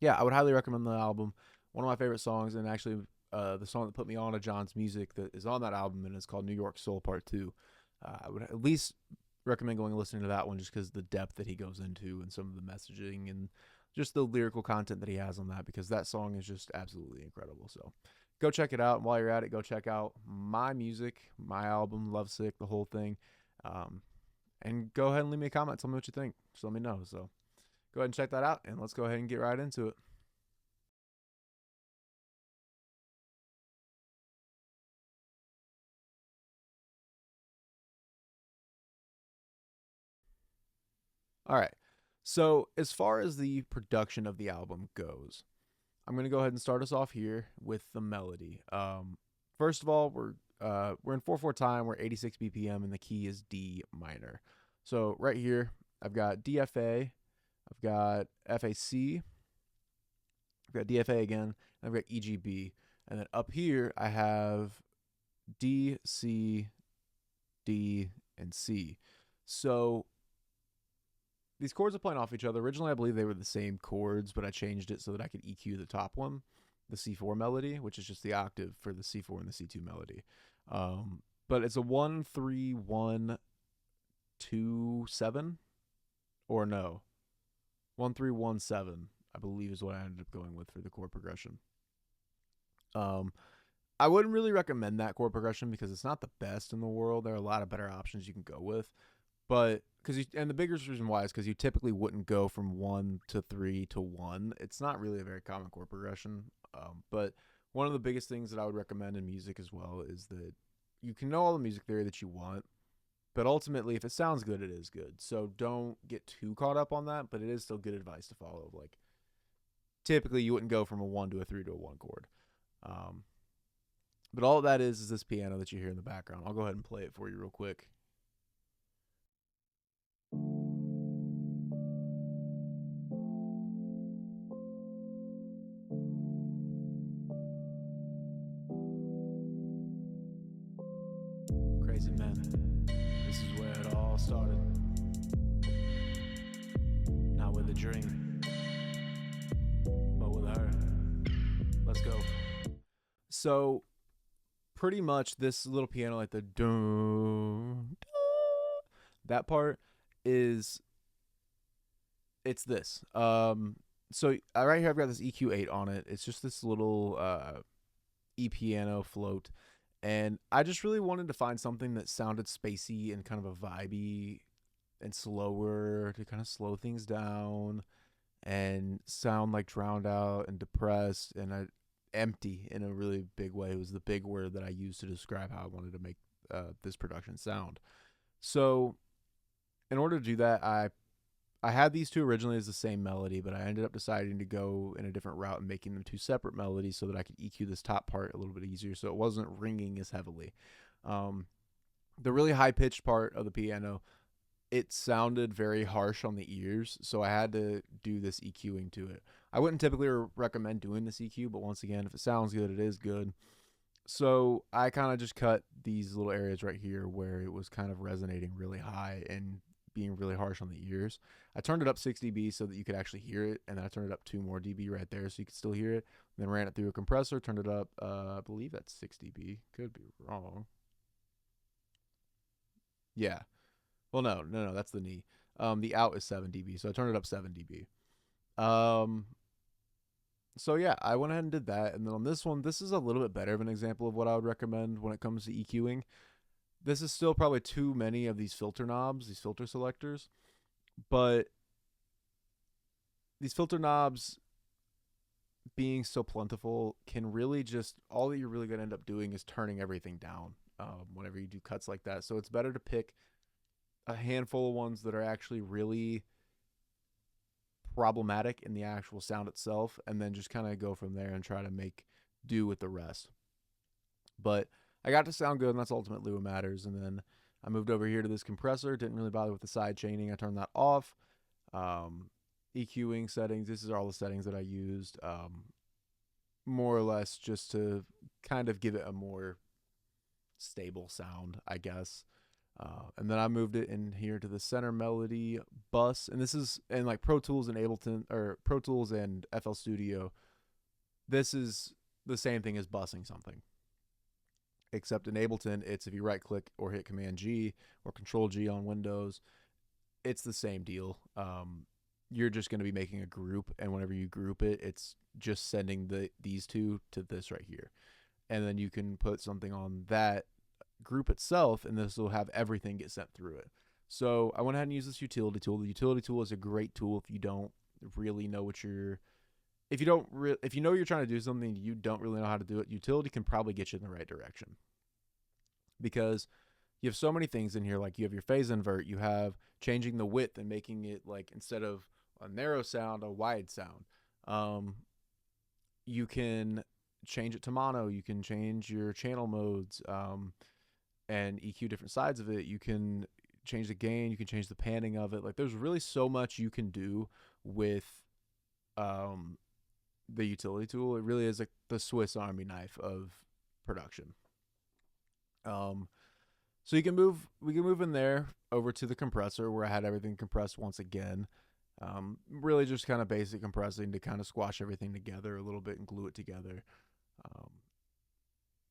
yeah, I would highly recommend the album. One of my favorite songs, and actually the song that put me on to John's music that is on that album, and it's called New York Soul Part 2. I would at least recommend going and listening to that one, just because the depth that he goes into and some of the messaging and just the lyrical content that he has on that, because that song is just absolutely incredible. So go check it out. And while you're at it, go check out my music, my album, Lovesick, the whole thing. And go ahead and leave me a comment. Tell me what you think. Just let me know. So go ahead and check that out, and let's go ahead and get right into it. All right. So as far as the production of the album goes, I'm going to go ahead and start us off here with the melody. First of all, we're in 4/4 time. We're 86 BPM, and the key is D minor. So right here, I've got DFA, I've got FAC, I've got DFA again, and I've got EGB. And then up here, I have D, C, D, and C. So these chords are playing off each other. Originally, I believe they were the same chords, but I changed it so that I could EQ the top one, the C4 melody, which is just the octave for the C4 and the C2 melody. But it's a 1, 3, 1, 2, 7, or no, 1, 3, 1, 7, I believe is what I ended up going with for the chord progression. I wouldn't really recommend that chord progression because it's not the best in the world. There are a lot of better options you can go with. But and the biggest reason why is because you typically wouldn't go from 1 to 3 to 1. It's not really a very common chord progression. But one of the biggest things that I would recommend in music as well is that you can know all the music theory that you want, but ultimately, if it sounds good, it is good. So don't get too caught up on that, but it is still good advice to follow. Like, typically, you wouldn't go from a 1 to a 3 to a 1 chord. But all that is this piano that you hear in the background. I'll go ahead and play it for you real quick. Crazy man, this is where it all started. Not with a dream, but with her. Let's go. So pretty much this little piano, like the dun, that part is it's this. So right here I've got this EQ8 on it. It's just this little E piano float, and I just really wanted to find something that sounded spacey and kind of a vibey and slower to kind of slow things down and sound like drowned out and depressed and empty in a really big way. It was the big word that I used to describe how I wanted to make this production sound. So in order to do that, I had these two originally as the same melody, but I ended up deciding to go in a different route and making them two separate melodies so that I could EQ this top part a little bit easier, so it wasn't ringing as heavily. The really high pitched part of the piano, it sounded very harsh on the ears, so I had to do this EQing to it. I wouldn't typically recommend doing this EQ, but once again, if it sounds good, it is good. So I kind of just cut these little areas right here where it was kind of resonating really high and being really harsh on the ears. I turned it up 6 dB so that you could actually hear it, and then I turned it up 2 more dB right there so you could still hear it. Then ran it through a compressor, turned it up, I believe that's 6 dB. Could be wrong. Yeah. Well, no, that's the knee. The out is 7 dB, so I turned it up 7 dB. So yeah, I went ahead and did that, and then on this one, this is a little bit better of an example of what I would recommend when it comes to EQing. This is still probably too many of these filter knobs, these filter selectors, but these filter knobs being so plentiful can really just, all that you're really going to end up doing is turning everything down whenever you do cuts like that. So it's better to pick a handful of ones that are actually really problematic in the actual sound itself, and then just kind of go from there and try to make do with the rest. But I got to sound good, and that's ultimately what matters. And then I moved over here to this compressor. Didn't really bother with the side chaining. I turned that off. EQing settings. This is all the settings that I used, more or less just to kind of give it a more stable sound, I guess. And then I moved it in here to the center melody bus, and this is in like Pro Tools and Ableton, or Pro Tools and FL Studio. This is the same thing as bussing something, except in Ableton, it's if you right click or hit Command G or Control G on Windows, it's the same deal. You're just going to be making a group, and whenever you group it, it's just sending these two to this right here, and then you can put something on that group itself, and this will have everything get sent through it. So I went ahead and used this utility tool. The utility tool is a great tool if you don't really know what you're, if you know you're trying to do something, you don't really know how to do it. Utility can probably get you in the right direction, because you have so many things in here. Like you have your phase invert, you have changing the width and making it like, instead of a narrow sound, a wide sound. You can change it to mono. You can change your channel modes. And EQ different sides of it. You can change the gain, you can change the panning of it. Like there's really so much you can do with the utility tool. It really is like the Swiss Army knife of production. So we can move in there over to the compressor where I had everything compressed once again. Really just kind of basic compressing to kind of squash everything together a little bit and glue it together.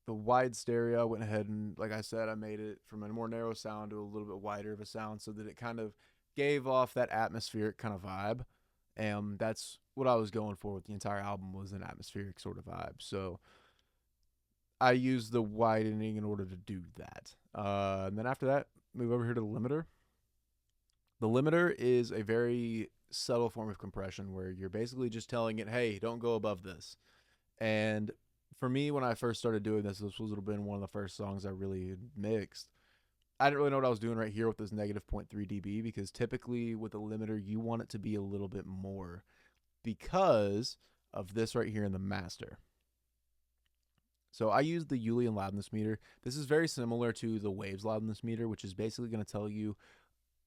The wide stereo, I went ahead and, like I said, I made it from a more narrow sound to a little bit wider of a sound so that it kind of gave off that atmospheric kind of vibe. And that's what I was going for with the entire album, was an atmospheric sort of vibe. So I used the widening in order to do that. And then after that, move over here to the limiter. The limiter is a very subtle form of compression where you're basically just telling it, hey, don't go above this. And for me, when I first started doing this would have been one of the first songs I really mixed. I didn't really know what I was doing right here with this negative 0.3 dB, because typically with a limiter, you want it to be a little bit more because of this right here in the master. So I used the Julian loudness meter. This is very similar to the Waves loudness meter, which is basically going to tell you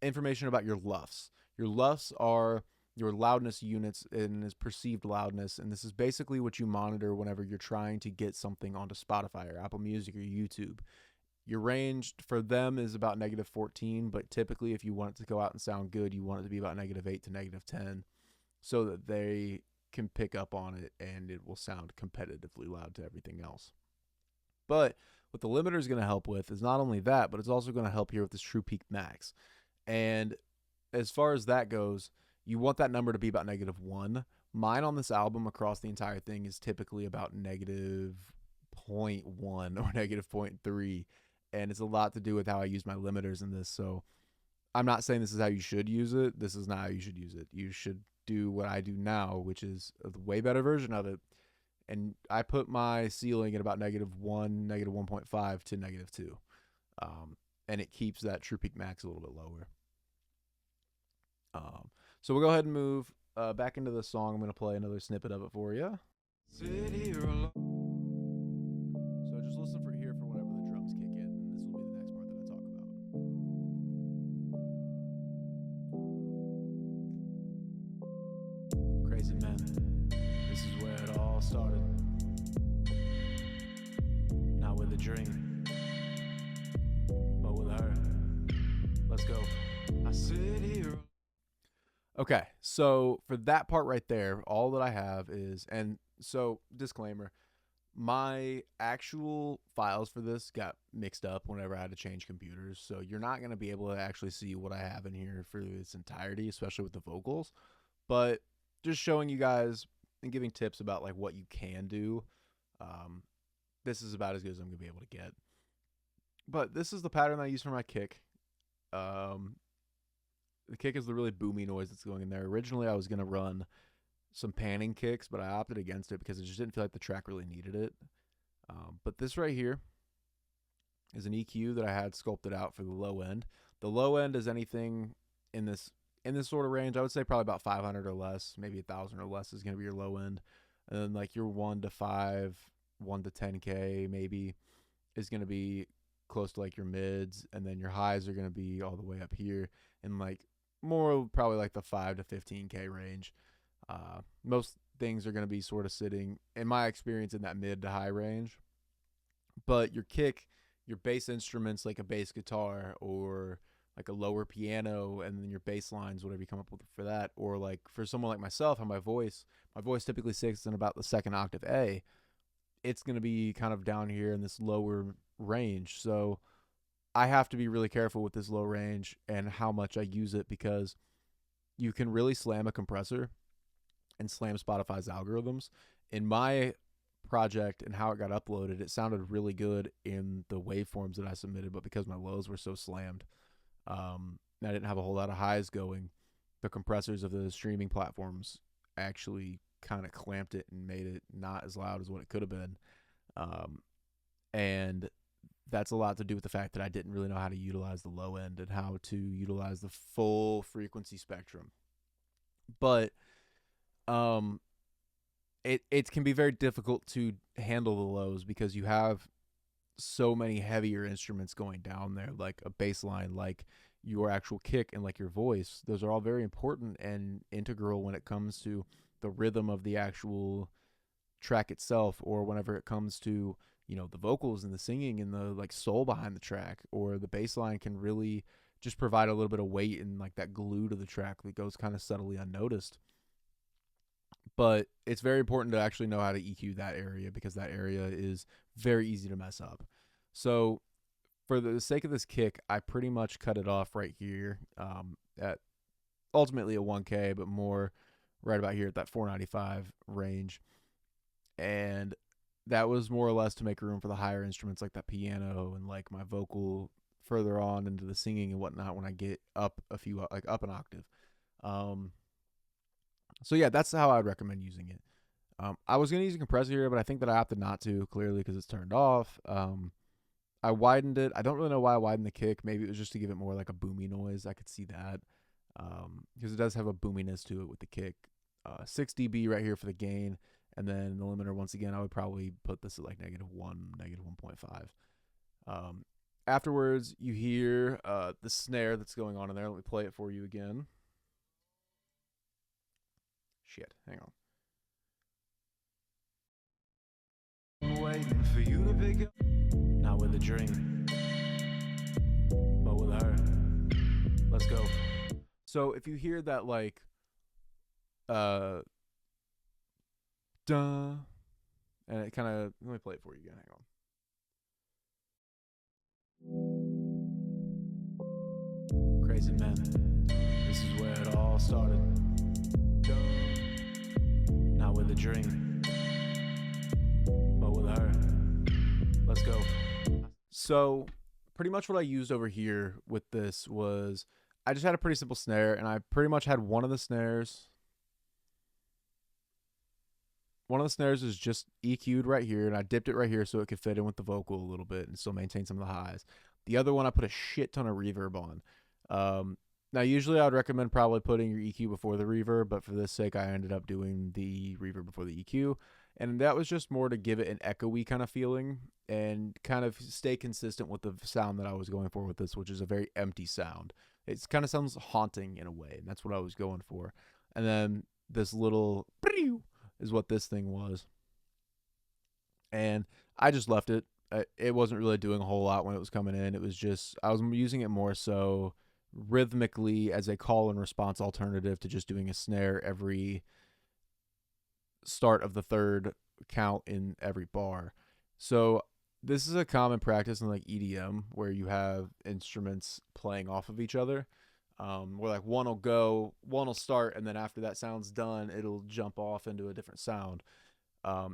information about your LUFS. Your LUFS are your loudness units and is perceived loudness, and this is basically what you monitor whenever you're trying to get something onto Spotify or Apple Music or YouTube. Your range for them is about negative 14, but typically if you want it to go out and sound good, you want it to be about negative 8 to negative 10 so that they can pick up on it and it will sound competitively loud to everything else. But What the limiter is going to help with is not only that, but it's also going to help here with this true peak max. And as far as that goes, you want that number to be about -1. Mine on this album across the entire thing is typically about -0.1 or -0.3. And it's a lot to do with how I use my limiters in this. So I'm not saying this is how you should use it. This is not how you should use it. You should do what I do now, which is a way better version of it. And I put my ceiling at about -1, -1.5 to -2. And it keeps that true peak max a little bit lower. So we'll go ahead and move back into the song. I'm going to play another snippet of it for you. So just listen for here for whenever the drums kick in, and this will be the next part that I talk about. Crazy man, this is where it all started. Not with a dream, but with her. Let's go. I sit here. Okay, so for that part right there, all that I have is, and so disclaimer, my actual files for this got mixed up whenever I had to change computers, so you're not going to be able to actually see what I have in here for its entirety, especially with the vocals, but just showing you guys and giving tips about like what you can do. This is about as good as I'm going to be able to get. But this is the pattern I use for my kick. The kick is the really boomy noise that's going in there. Originally, I was going to run some panning kicks, but I opted against it because it just didn't feel like the track really needed it. But this right here is an EQ that I had sculpted out for the low end. The low end is anything in this sort of range. I would say probably about 500 or less, maybe 1,000 or less is going to be your low end. And then like your 1 to 5, 1 to 10K maybe is going to be close to like your mids, and then your highs are going to be all the way up here and like more probably like the 5 to 15K range. Most things are going to be sort of sitting, in my experience, in that mid to high range. But your kick, your bass instruments like a bass guitar or like a lower piano, and then your bass lines, whatever you come up with for that, or like for someone like myself, how my voice typically sits in about the second octave A. It's going to be kind of down here in this lower range. So I have to be really careful with this low range and how much I use it, because you can really slam a compressor and slam Spotify's algorithms. In my project and how it got uploaded, it sounded really good in the waveforms that I submitted, but because my lows were so slammed, I didn't have a whole lot of highs going. The compressors of the streaming platforms actually kind of clamped it and made it not as loud as what it could have been. And that's a lot to do with the fact that I didn't really know how to utilize the low end and how to utilize the full frequency spectrum. But it can be very difficult to handle the lows because you have so many heavier instruments going down there, like a bass line, like your actual kick, and like your voice. Those are all very important and integral when it comes to the rhythm of the actual track itself, or whenever it comes to, you know, the vocals and the singing and the like soul behind the track, or the bass line can really just provide a little bit of weight and like that glue to the track that goes kind of subtly unnoticed. But it's very important to actually know how to EQ that area, because that area is very easy to mess up. So for the sake of this kick, I pretty much cut it off right here at ultimately a 1K, but more right about here at that 495 range. And that was more or less to make room for the higher instruments like that piano and like my vocal further on into the singing and whatnot when I get up a few, like up an octave. So yeah, that's how I'd recommend using it. I was going to use a compressor here, but I think that I opted not to, clearly because it's turned off. I widened it. I don't really know why I widened the kick. Maybe it was just to give it more like a boomy noise. I could see that, because it does have a boominess to it with the kick. 6 dB right here for the gain, and then the limiter, once again, I would probably put this at like -1, -1.5. Afterwards, you hear the snare that's going on in there. Let me play it for you again. Shit, hang on. I'm waiting for you to pick up. Not with a dream, but with her. Let's go. So if you hear that like duh, and it kind of, let me play it for you again, hang on. Crazy man, this is where it all started. Not with a dream, but with her. Let's go. So, pretty much what I used over here with this was I just had a pretty simple snare, and I pretty much had one of the snares. One of the snares is just EQ'd right here, and I dipped it right here so it could fit in with the vocal a little bit and still maintain some of the highs. The other one I put a shit ton of reverb on. Now, usually I would recommend probably putting your EQ before the reverb, but for this sake, I ended up doing the reverb before the EQ. And that was just more to give it an echoey kind of feeling and kind of stay consistent with the sound that I was going for with this, which is a very empty sound. It kind of sounds haunting in a way, and that's what I was going for. And then this little is what this thing was. And I just left it. It wasn't really doing a whole lot when it was coming in. It was just, I was using it more so rhythmically as a call and response alternative to just doing a snare every start of the third count in every bar. So this is a common practice in like EDM where you have instruments playing off of each other. Where like one will start, and then after that sound's done, it'll jump off into a different sound.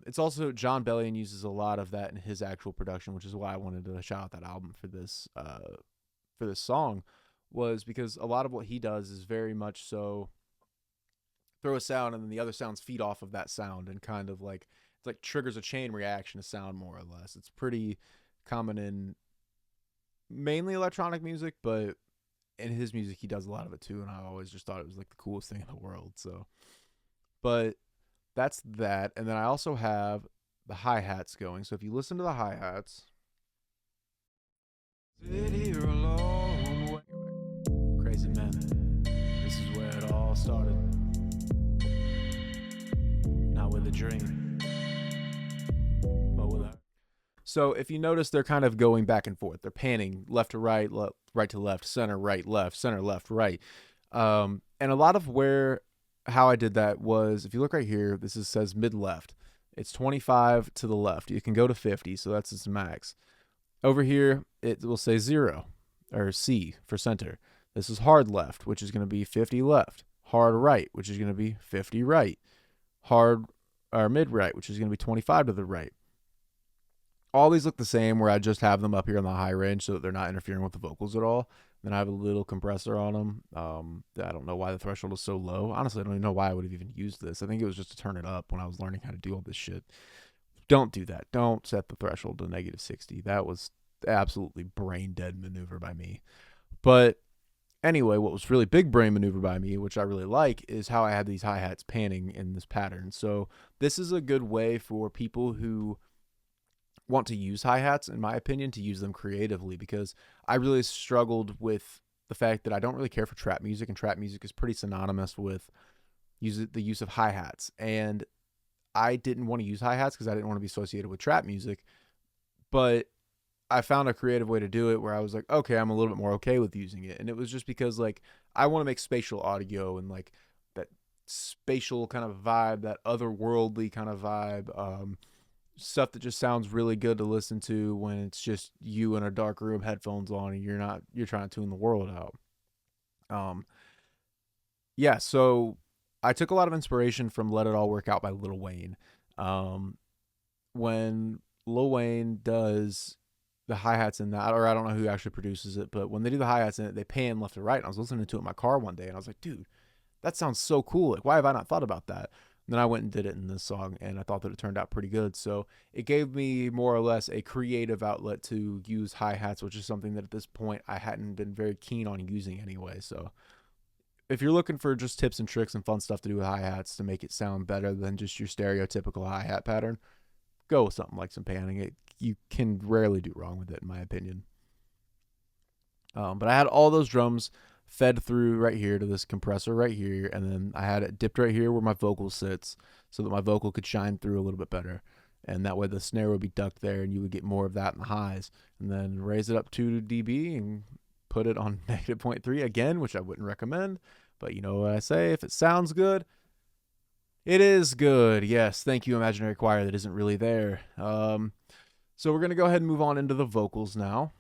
It's also John Bellion uses a lot of that in his actual production, which is why I wanted to shout out that album for this song, was because a lot of what he does is very much so throw a sound and then the other sounds feed off of that sound and kind of like it's like triggers a chain reaction to sound more or less. It's pretty common in mainly electronic music, but in his music he does a lot of it too, and I always just thought it was like the coolest thing in the world. So, but that's that. And then I also have the hi-hats going. So if you listen to the hi-hats, crazy man, this is where it all started. Not with a dream, but with her. So if you notice, they're kind of going back and forth. They're panning left to right, right to left, center, left, center, left, right. And a lot of how I did that was, if you look right here, says mid left. It's 25 to the left. You can go to 50, so that's its max. Over here, it will say 0, or C for center. This is hard left, which is going to be 50 left. Hard right, which is going to be 50 right. Hard or mid right, which is going to be 25 to the right. All these look the same, where I just have them up here on the high range so that they're not interfering with the vocals at all. Then I have a little compressor on them. I don't know why the threshold is so low. Honestly, I don't even know why I would have even used this. I think it was just to turn it up when I was learning how to do all this shit. Don't do that. Don't set the threshold to negative 60. That was absolutely brain dead maneuver by me. But anyway, what was really big brain maneuver by me, which I really like, is how I had these hi-hats panning in this pattern. So this is a good way for people who want to use hi-hats, in my opinion, to use them creatively, because I really struggled with the fact that I don't really care for trap music, and trap music is pretty synonymous with the use of hi-hats. And I didn't want to use hi-hats because I didn't want to be associated with trap music, but I found a creative way to do it where I was like, okay, I'm a little bit more okay with using it. And it was just because like I want to make spatial audio and like that spatial kind of vibe, that otherworldly kind of vibe, stuff that just sounds really good to listen to when it's just you in a dark room, headphones on, and you're trying to tune the world out. Yeah, so I took a lot of inspiration from Let It All Work Out by Lil Wayne. When Lil Wayne does the hi-hats in that, or I don't know who actually produces it, but when they do the hi-hats in it, they pan left to right. And I was listening to it in my car one day, and I was like, dude, that sounds so cool. Like, why have I not thought about that? And then I went and did it in this song, and I thought that it turned out pretty good. So it gave me more or less a creative outlet to use hi-hats, which is something that at this point I hadn't been very keen on using anyway. So if you're looking for just tips and tricks and fun stuff to do with hi-hats to make it sound better than just your stereotypical hi-hat pattern, go with something like some panning. You can rarely do wrong with it, in my opinion. But I had all those drums fed through right here to this compressor right here, and then I had it dipped right here where my vocal sits so that my vocal could shine through a little bit better. And that way the snare would be ducked there and you would get more of that in the highs. And then raise it up 2 dB and put it on negative 0.3 again, which I wouldn't recommend. But you know what I say, if it sounds good, it is good. Yes, thank you, imaginary choir that isn't really there. So we're going to go ahead and move on into the vocals now.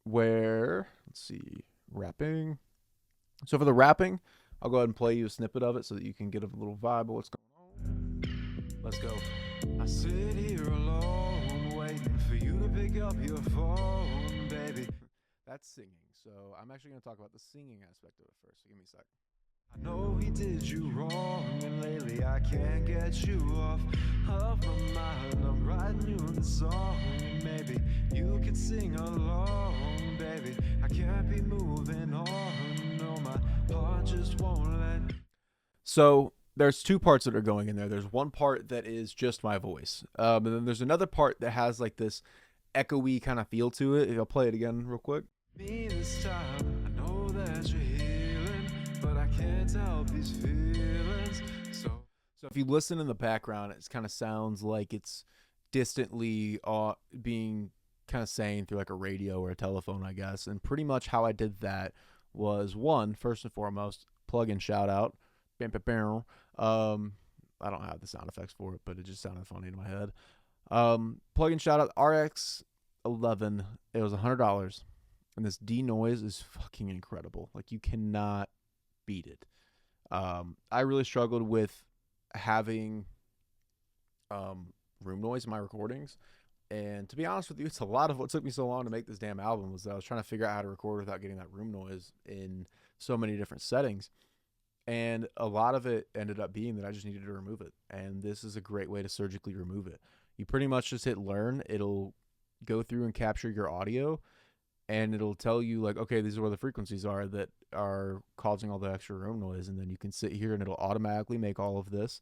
where, let's see, rapping. So for the rapping, I'll go ahead and play you a snippet of it so that you can get a little vibe of what's going on. Let's go. I sit here alone, waiting for you to pick up your phone, baby. That's singing. So I'm actually going to talk about the singing aspect of it first. So give me a sec. I know he did you wrong, and lately I can't get you off of my mind. I'm writing you the song, and maybe you could sing along, baby. I can't be moving on, no, my heart just won't let. So there's two parts that are going in there. There's one part that is just my voice, and then there's another part that has like this echoey kind of feel to it. I'll play it again real quick. Me this time, I know that you're healing, but I can't help these feelings. So if you listen in the background, it kind of sounds like it's distantly being kind of saying through like a radio or a telephone, I guess. And pretty much how I did that was one, first and foremost, plug-in shout out. I don't have the sound effects for it, but it just sounded funny in my head. Plug-in shout out RX11. It was $100. And this denoise is fucking incredible. Like, you cannot beat it. I really struggled with having room noise in my recordings. And to be honest with you, it's a lot of what took me so long to make this damn album was that I was trying to figure out how to record without getting that room noise in so many different settings. And a lot of it ended up being that I just needed to remove it. And this is a great way to surgically remove it. You pretty much just hit learn. It'll go through and capture your audio. And it'll tell you, like, okay, these are where the frequencies are that are causing all the extra room noise. And then you can sit here and it'll automatically make all of this.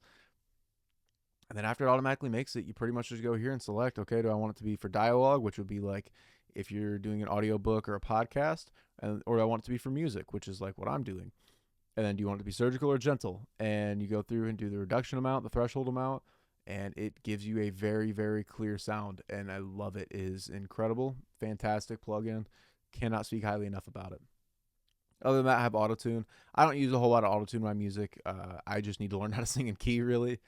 And then after it automatically makes it, you pretty much just go here and select, okay, do I want it to be for dialogue, which would be like if you're doing an audiobook or a podcast, or do I want it to be for music, which is like what I'm doing. And then do you want it to be surgical or gentle? And you go through and do the reduction amount, the threshold amount, and it gives you a very, very clear sound. And I love it. It is incredible. Fantastic plugin. Cannot speak highly enough about it. Other than that, I have autotune. I don't use a whole lot of autotune in my music. I just need to learn how to sing in key, really.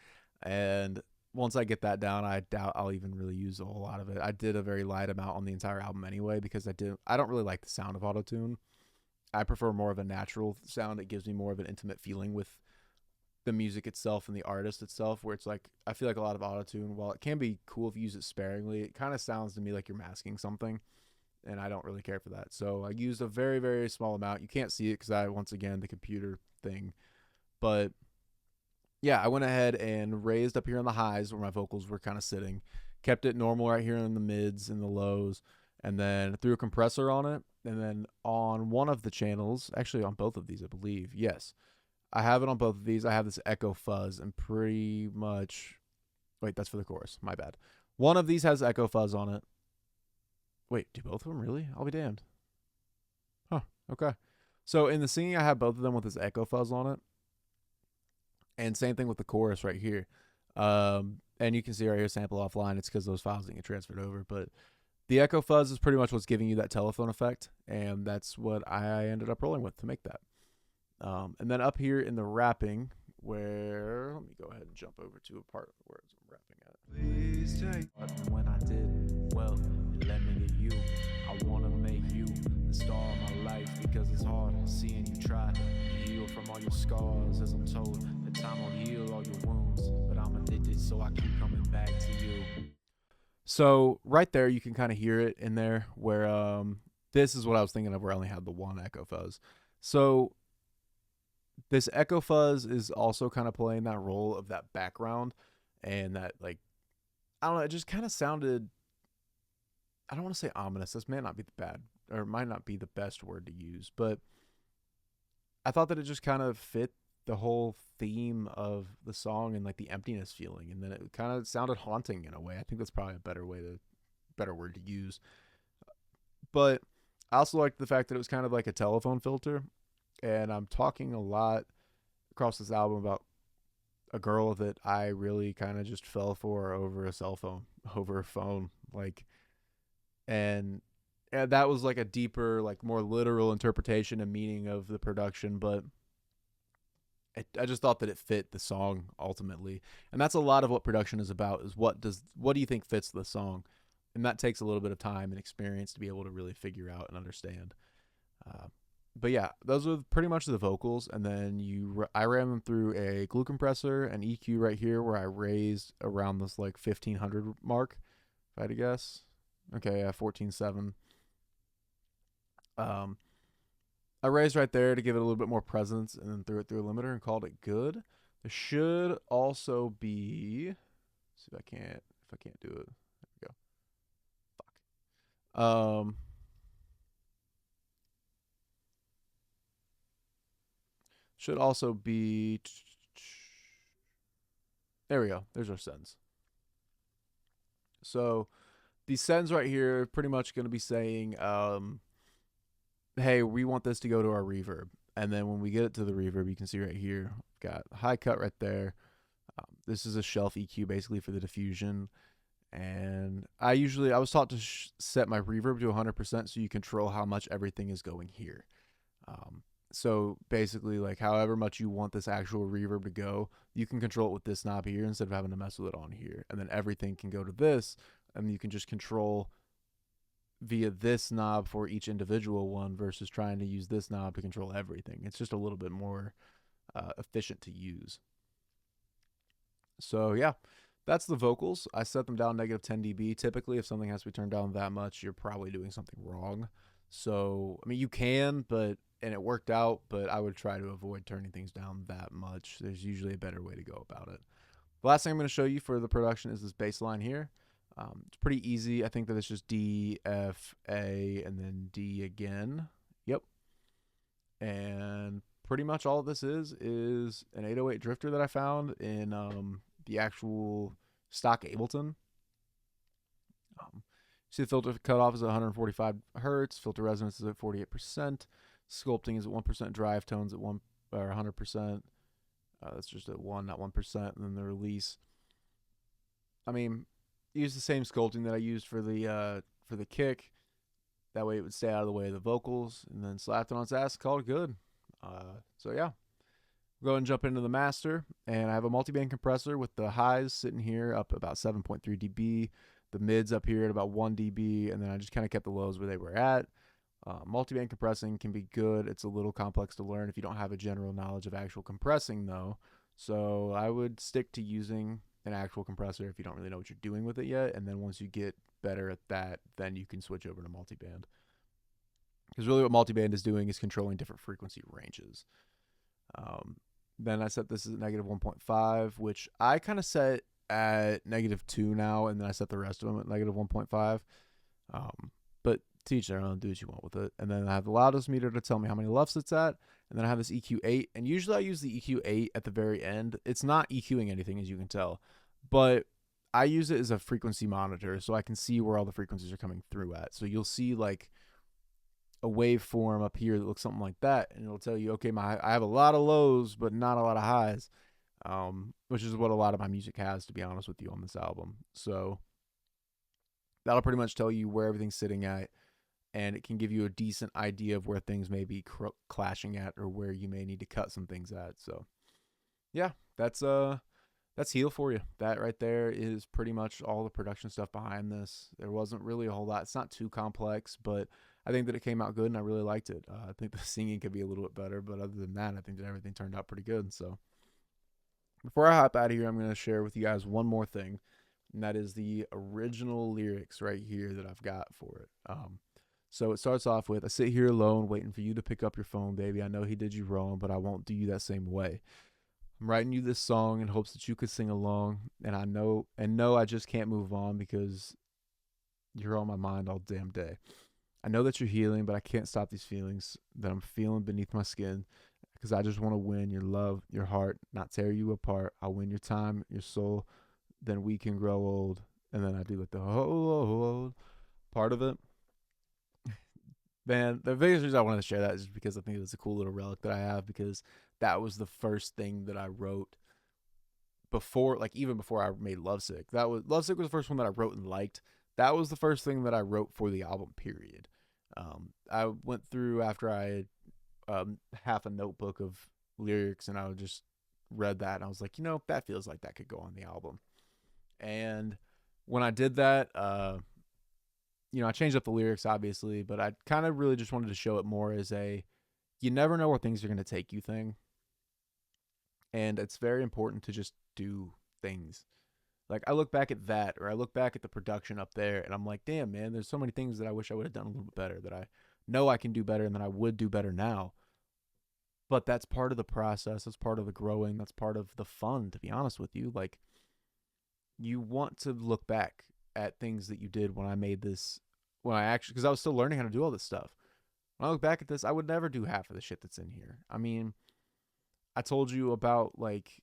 And once I get that down, I doubt I'll even really use a whole lot of it. I did a very light amount on the entire album anyway because I don't really like the sound of autotune. I prefer more of a natural sound. It gives me more of an intimate feeling with the music itself and the artist itself, where it's like, I feel like a lot of autotune, while it can be cool if you use it sparingly, it kind of sounds to me like you're masking something, and I don't really care for that. So I used a very, very small amount. You can't see it because once again, the computer thing. But yeah, I went ahead and raised up here on the highs where my vocals were kind of sitting, kept it normal right here in the mids and the lows, and then threw a compressor on it. And then on one of the channels, actually on both of these, I believe, yes, I have it on both of these. I have this echo fuzz and pretty much, wait, that's for the chorus. My bad. One of these has echo fuzz on it. Wait, do both of them really? I'll be damned. Huh, okay. So in the singing, I have both of them with this echo fuzz on it. And same thing with the chorus right here. And you can see right here, sample offline. It's because those files didn't get transferred over. But the echo fuzz is pretty much what's giving you that telephone effect. And that's what I ended up rolling with to make that. And then up here in the rapping, where, let me go ahead and jump over to a part of the words I'm rapping at. Please take when I did, well, it led me to you. I want to make you the star of my life because it's hard seeing you try to heal from all your scars. As I'm told, that time will heal all your wounds, but I'm addicted, so I keep coming back to you. So right there, you can kind of hear it in there where this is what I was thinking of where I only had the one echo fuzz. So this echo fuzz is also kind of playing that role of that background and that, like, I don't know, it just kind of sounded, I don't want to say ominous. This might not be might not be the best word to use, but I thought that it just kind of fit the whole theme of the song and like the emptiness feeling. And then it kind of sounded haunting in a way. I think that's probably a better word to use. But I also liked the fact that it was kind of like a telephone filter. And I'm talking a lot across this album about a girl that I really kind of just fell for over a cell phone, over a phone. Like, and that was like a deeper, like more literal interpretation and meaning of the production. But I just thought that it fit the song ultimately. And that's a lot of what production is about, is what do you think fits the song? And that takes a little bit of time and experience to be able to really figure out and understand. Uh, but yeah, those are pretty much the vocals. And then I ran them through a glue compressor and EQ right here, where I raised around this like 1500 mark, if I had to guess. Okay, yeah, 14.7. I raised right there to give it a little bit more presence, and then threw it through a limiter and called it good. There should also be. See if I can't do it. There we go. Fuck. Should also be. There we go. There's our sends. So these sends right here are pretty much going to be saying, hey, we want this to go to our reverb. And then when we get it to the reverb, you can see right here, we've got high cut right there. This is a shelf EQ basically for the diffusion. And I was taught to set my reverb to 100% so you control how much everything is going here. So basically, like however much you want this actual reverb to go, you can control it with this knob here instead of having to mess with it on here. And then everything can go to this, and you can just control via this knob for each individual one versus trying to use this knob to control everything. It's just a little bit more efficient to use. So yeah, that's the vocals. I set them down negative 10 dB. Typically, if something has to be turned down that much, you're probably doing something wrong. So, I mean, you can, and it worked out, but I would try to avoid turning things down that much. There's usually a better way to go about it. The last thing I'm going to show you for the production is this bass line here. It's pretty easy. I think that it's just D, F, A, and then D again. Yep. And pretty much all this is an 808 drifter that I found in the actual stock Ableton. See the filter cutoff is 145 hertz. Filter resonance is at 48%. Sculpting is at 1%. Drive tones at 100%. That's just at 1, not 1%. And then the release. I mean, use the same sculpting that I used for the kick. That way it would stay out of the way of the vocals. And then slapped it on its ass, called it good. So yeah. Go ahead and jump into the master. And I have a multiband compressor with the highs sitting here up about 7.3 dB. The mids up here at about 1 dB. And then I just kind of kept the lows where they were at. Multiband compressing can be good. It's a little complex to learn if you don't have a general knowledge of actual compressing, though. So I would stick to using an actual compressor if you don't really know what you're doing with it yet. And then once you get better at that, then you can switch over to multiband. Because really what multiband is doing is controlling different frequency ranges. Then I set this as negative 1.5, which I kind of set at negative 2 now, and then I set the rest of them at negative 1.5. But to each their own, do what you want with it. And then I have the loudest meter to tell me how many LUFS it's at, and then I have this EQ8, and usually I use the EQ8 at the very end. It's not EQing anything, as you can tell, but I use it as a frequency monitor, so I can see where all the frequencies are coming through at. So you'll see like a waveform up here that looks something like that, and it'll tell you, okay, I have a lot of lows but not a lot of highs, which is what a lot of my music has, to be honest with you, on this album. So that'll pretty much tell you where everything's sitting at, and it can give you a decent idea of where things may be clashing at or where you may need to cut some things at. So yeah, that's Heal for you. That right there is pretty much all the production stuff behind this. There wasn't really a whole lot. It's not too complex, but I think that it came out good, and I really liked it. I think the singing could be a little bit better, but other than that, I think that everything turned out pretty good. So before I hop out of here, I'm going to share with you guys one more thing, and that is the original lyrics right here that I've got for it. So it starts off with, I sit here alone waiting for you to pick up your phone, baby. I know he did you wrong, but I won't do you that same way. I'm writing you this song in hopes that you could sing along, and I know I just can't move on because you're on my mind all damn day. I know that you're healing, but I can't stop these feelings that I'm feeling beneath my skin, because I just want to win your love, your heart, not tear you apart. I'll win your time, your soul, then we can grow old. And then I do like the old part of it. Man, the biggest reason I wanted to share that is because I think it's a cool little relic that I have, because that was the first thing that I wrote before, like even before I made Lovesick. Lovesick was the first one that I wrote and liked. That was the first thing that I wrote for the album, period. I went through after I had half a notebook of lyrics, and I just read that, and I was like, that feels like that could go on the album. And when I did that, I changed up the lyrics obviously, but I kind of really just wanted to show it more as a you never know where things are going to take you thing. And it's very important to just do things. Like I look back at that, or I look back at the production up there, and I'm like, damn, man, there's so many things that I wish I would have done a little bit better, that I know I can do better and that I would do better now. But that's part of the process. That's part of the growing. That's part of the fun, to be honest with you. Like, you want to look back at things that you did when I made this, when I actually, because I was still learning how to do all this stuff. When I look back at this, I would never do half of the shit that's in here. I mean, I told you about like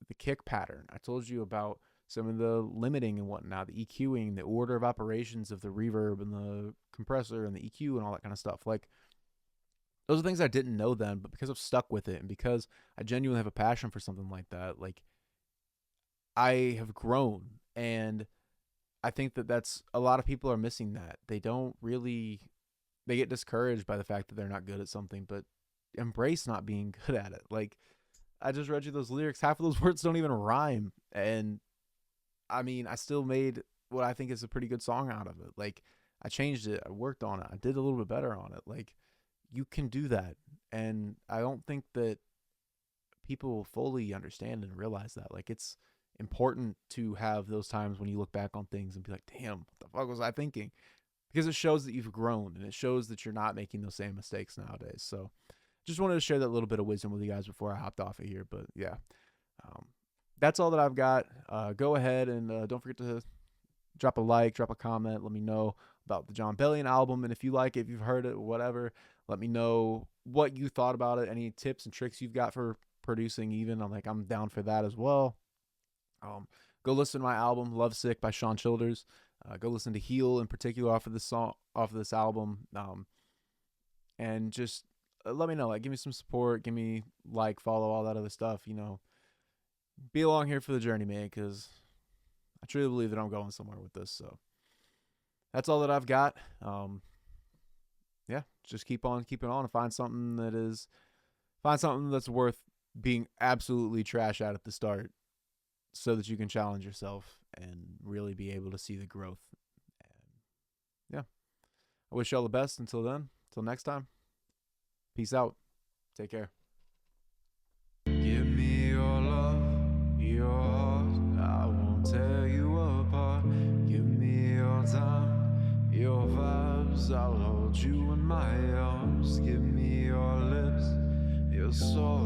the kick pattern. I told you about some of the limiting and whatnot, the EQing, the order of operations of the reverb and the compressor and the EQ and all that kind of stuff. Like, those are things I didn't know then, but because I've stuck with it and because I genuinely have a passion for something like that, like, I have grown. And I think that that's a lot of people are missing that. They don't really, they get discouraged by the fact that they're not good at something, but embrace not being good at it. Like, I just read you those lyrics. Half of those words don't even rhyme. And I mean, I still made what I think is a pretty good song out of it. Like, I changed it. I worked on it. I did a little bit better on it. Like, you can do that. And I don't think that people fully understand and realize that. Like, it's important to have those times when you look back on things and be like, damn, what the fuck was I thinking? Because it shows that you've grown and it shows that you're not making those same mistakes nowadays. So just wanted to share that little bit of wisdom with you guys before I hopped off of here. But yeah, that's all that I've got. Go ahead and don't forget to drop a like, drop a comment. Let me know about the John Bellion album. And if you like it, if you've heard it, whatever, let me know what you thought about it. Any tips and tricks you've got for producing even. I'm down for that as well. Go listen to my album, Lovesick by Sean Childers. Go listen to Heal in particular off of this album. And just let me know. Like, give me some support. Give me follow, all that other stuff. Be along here for the journey, man, because I truly believe that I'm going somewhere with this. So that's all that I've got. Yeah, just keep on keeping on and find something that's worth being absolutely trash at the start, so that you can challenge yourself and really be able to see the growth. And yeah, I wish y'all the best. Until then, until next time, peace out. Take care. Give me your love, your heart. I won't tear you apart. Give me your time, your vibes. I'll hold you in my arms. Give me your lips, your soul.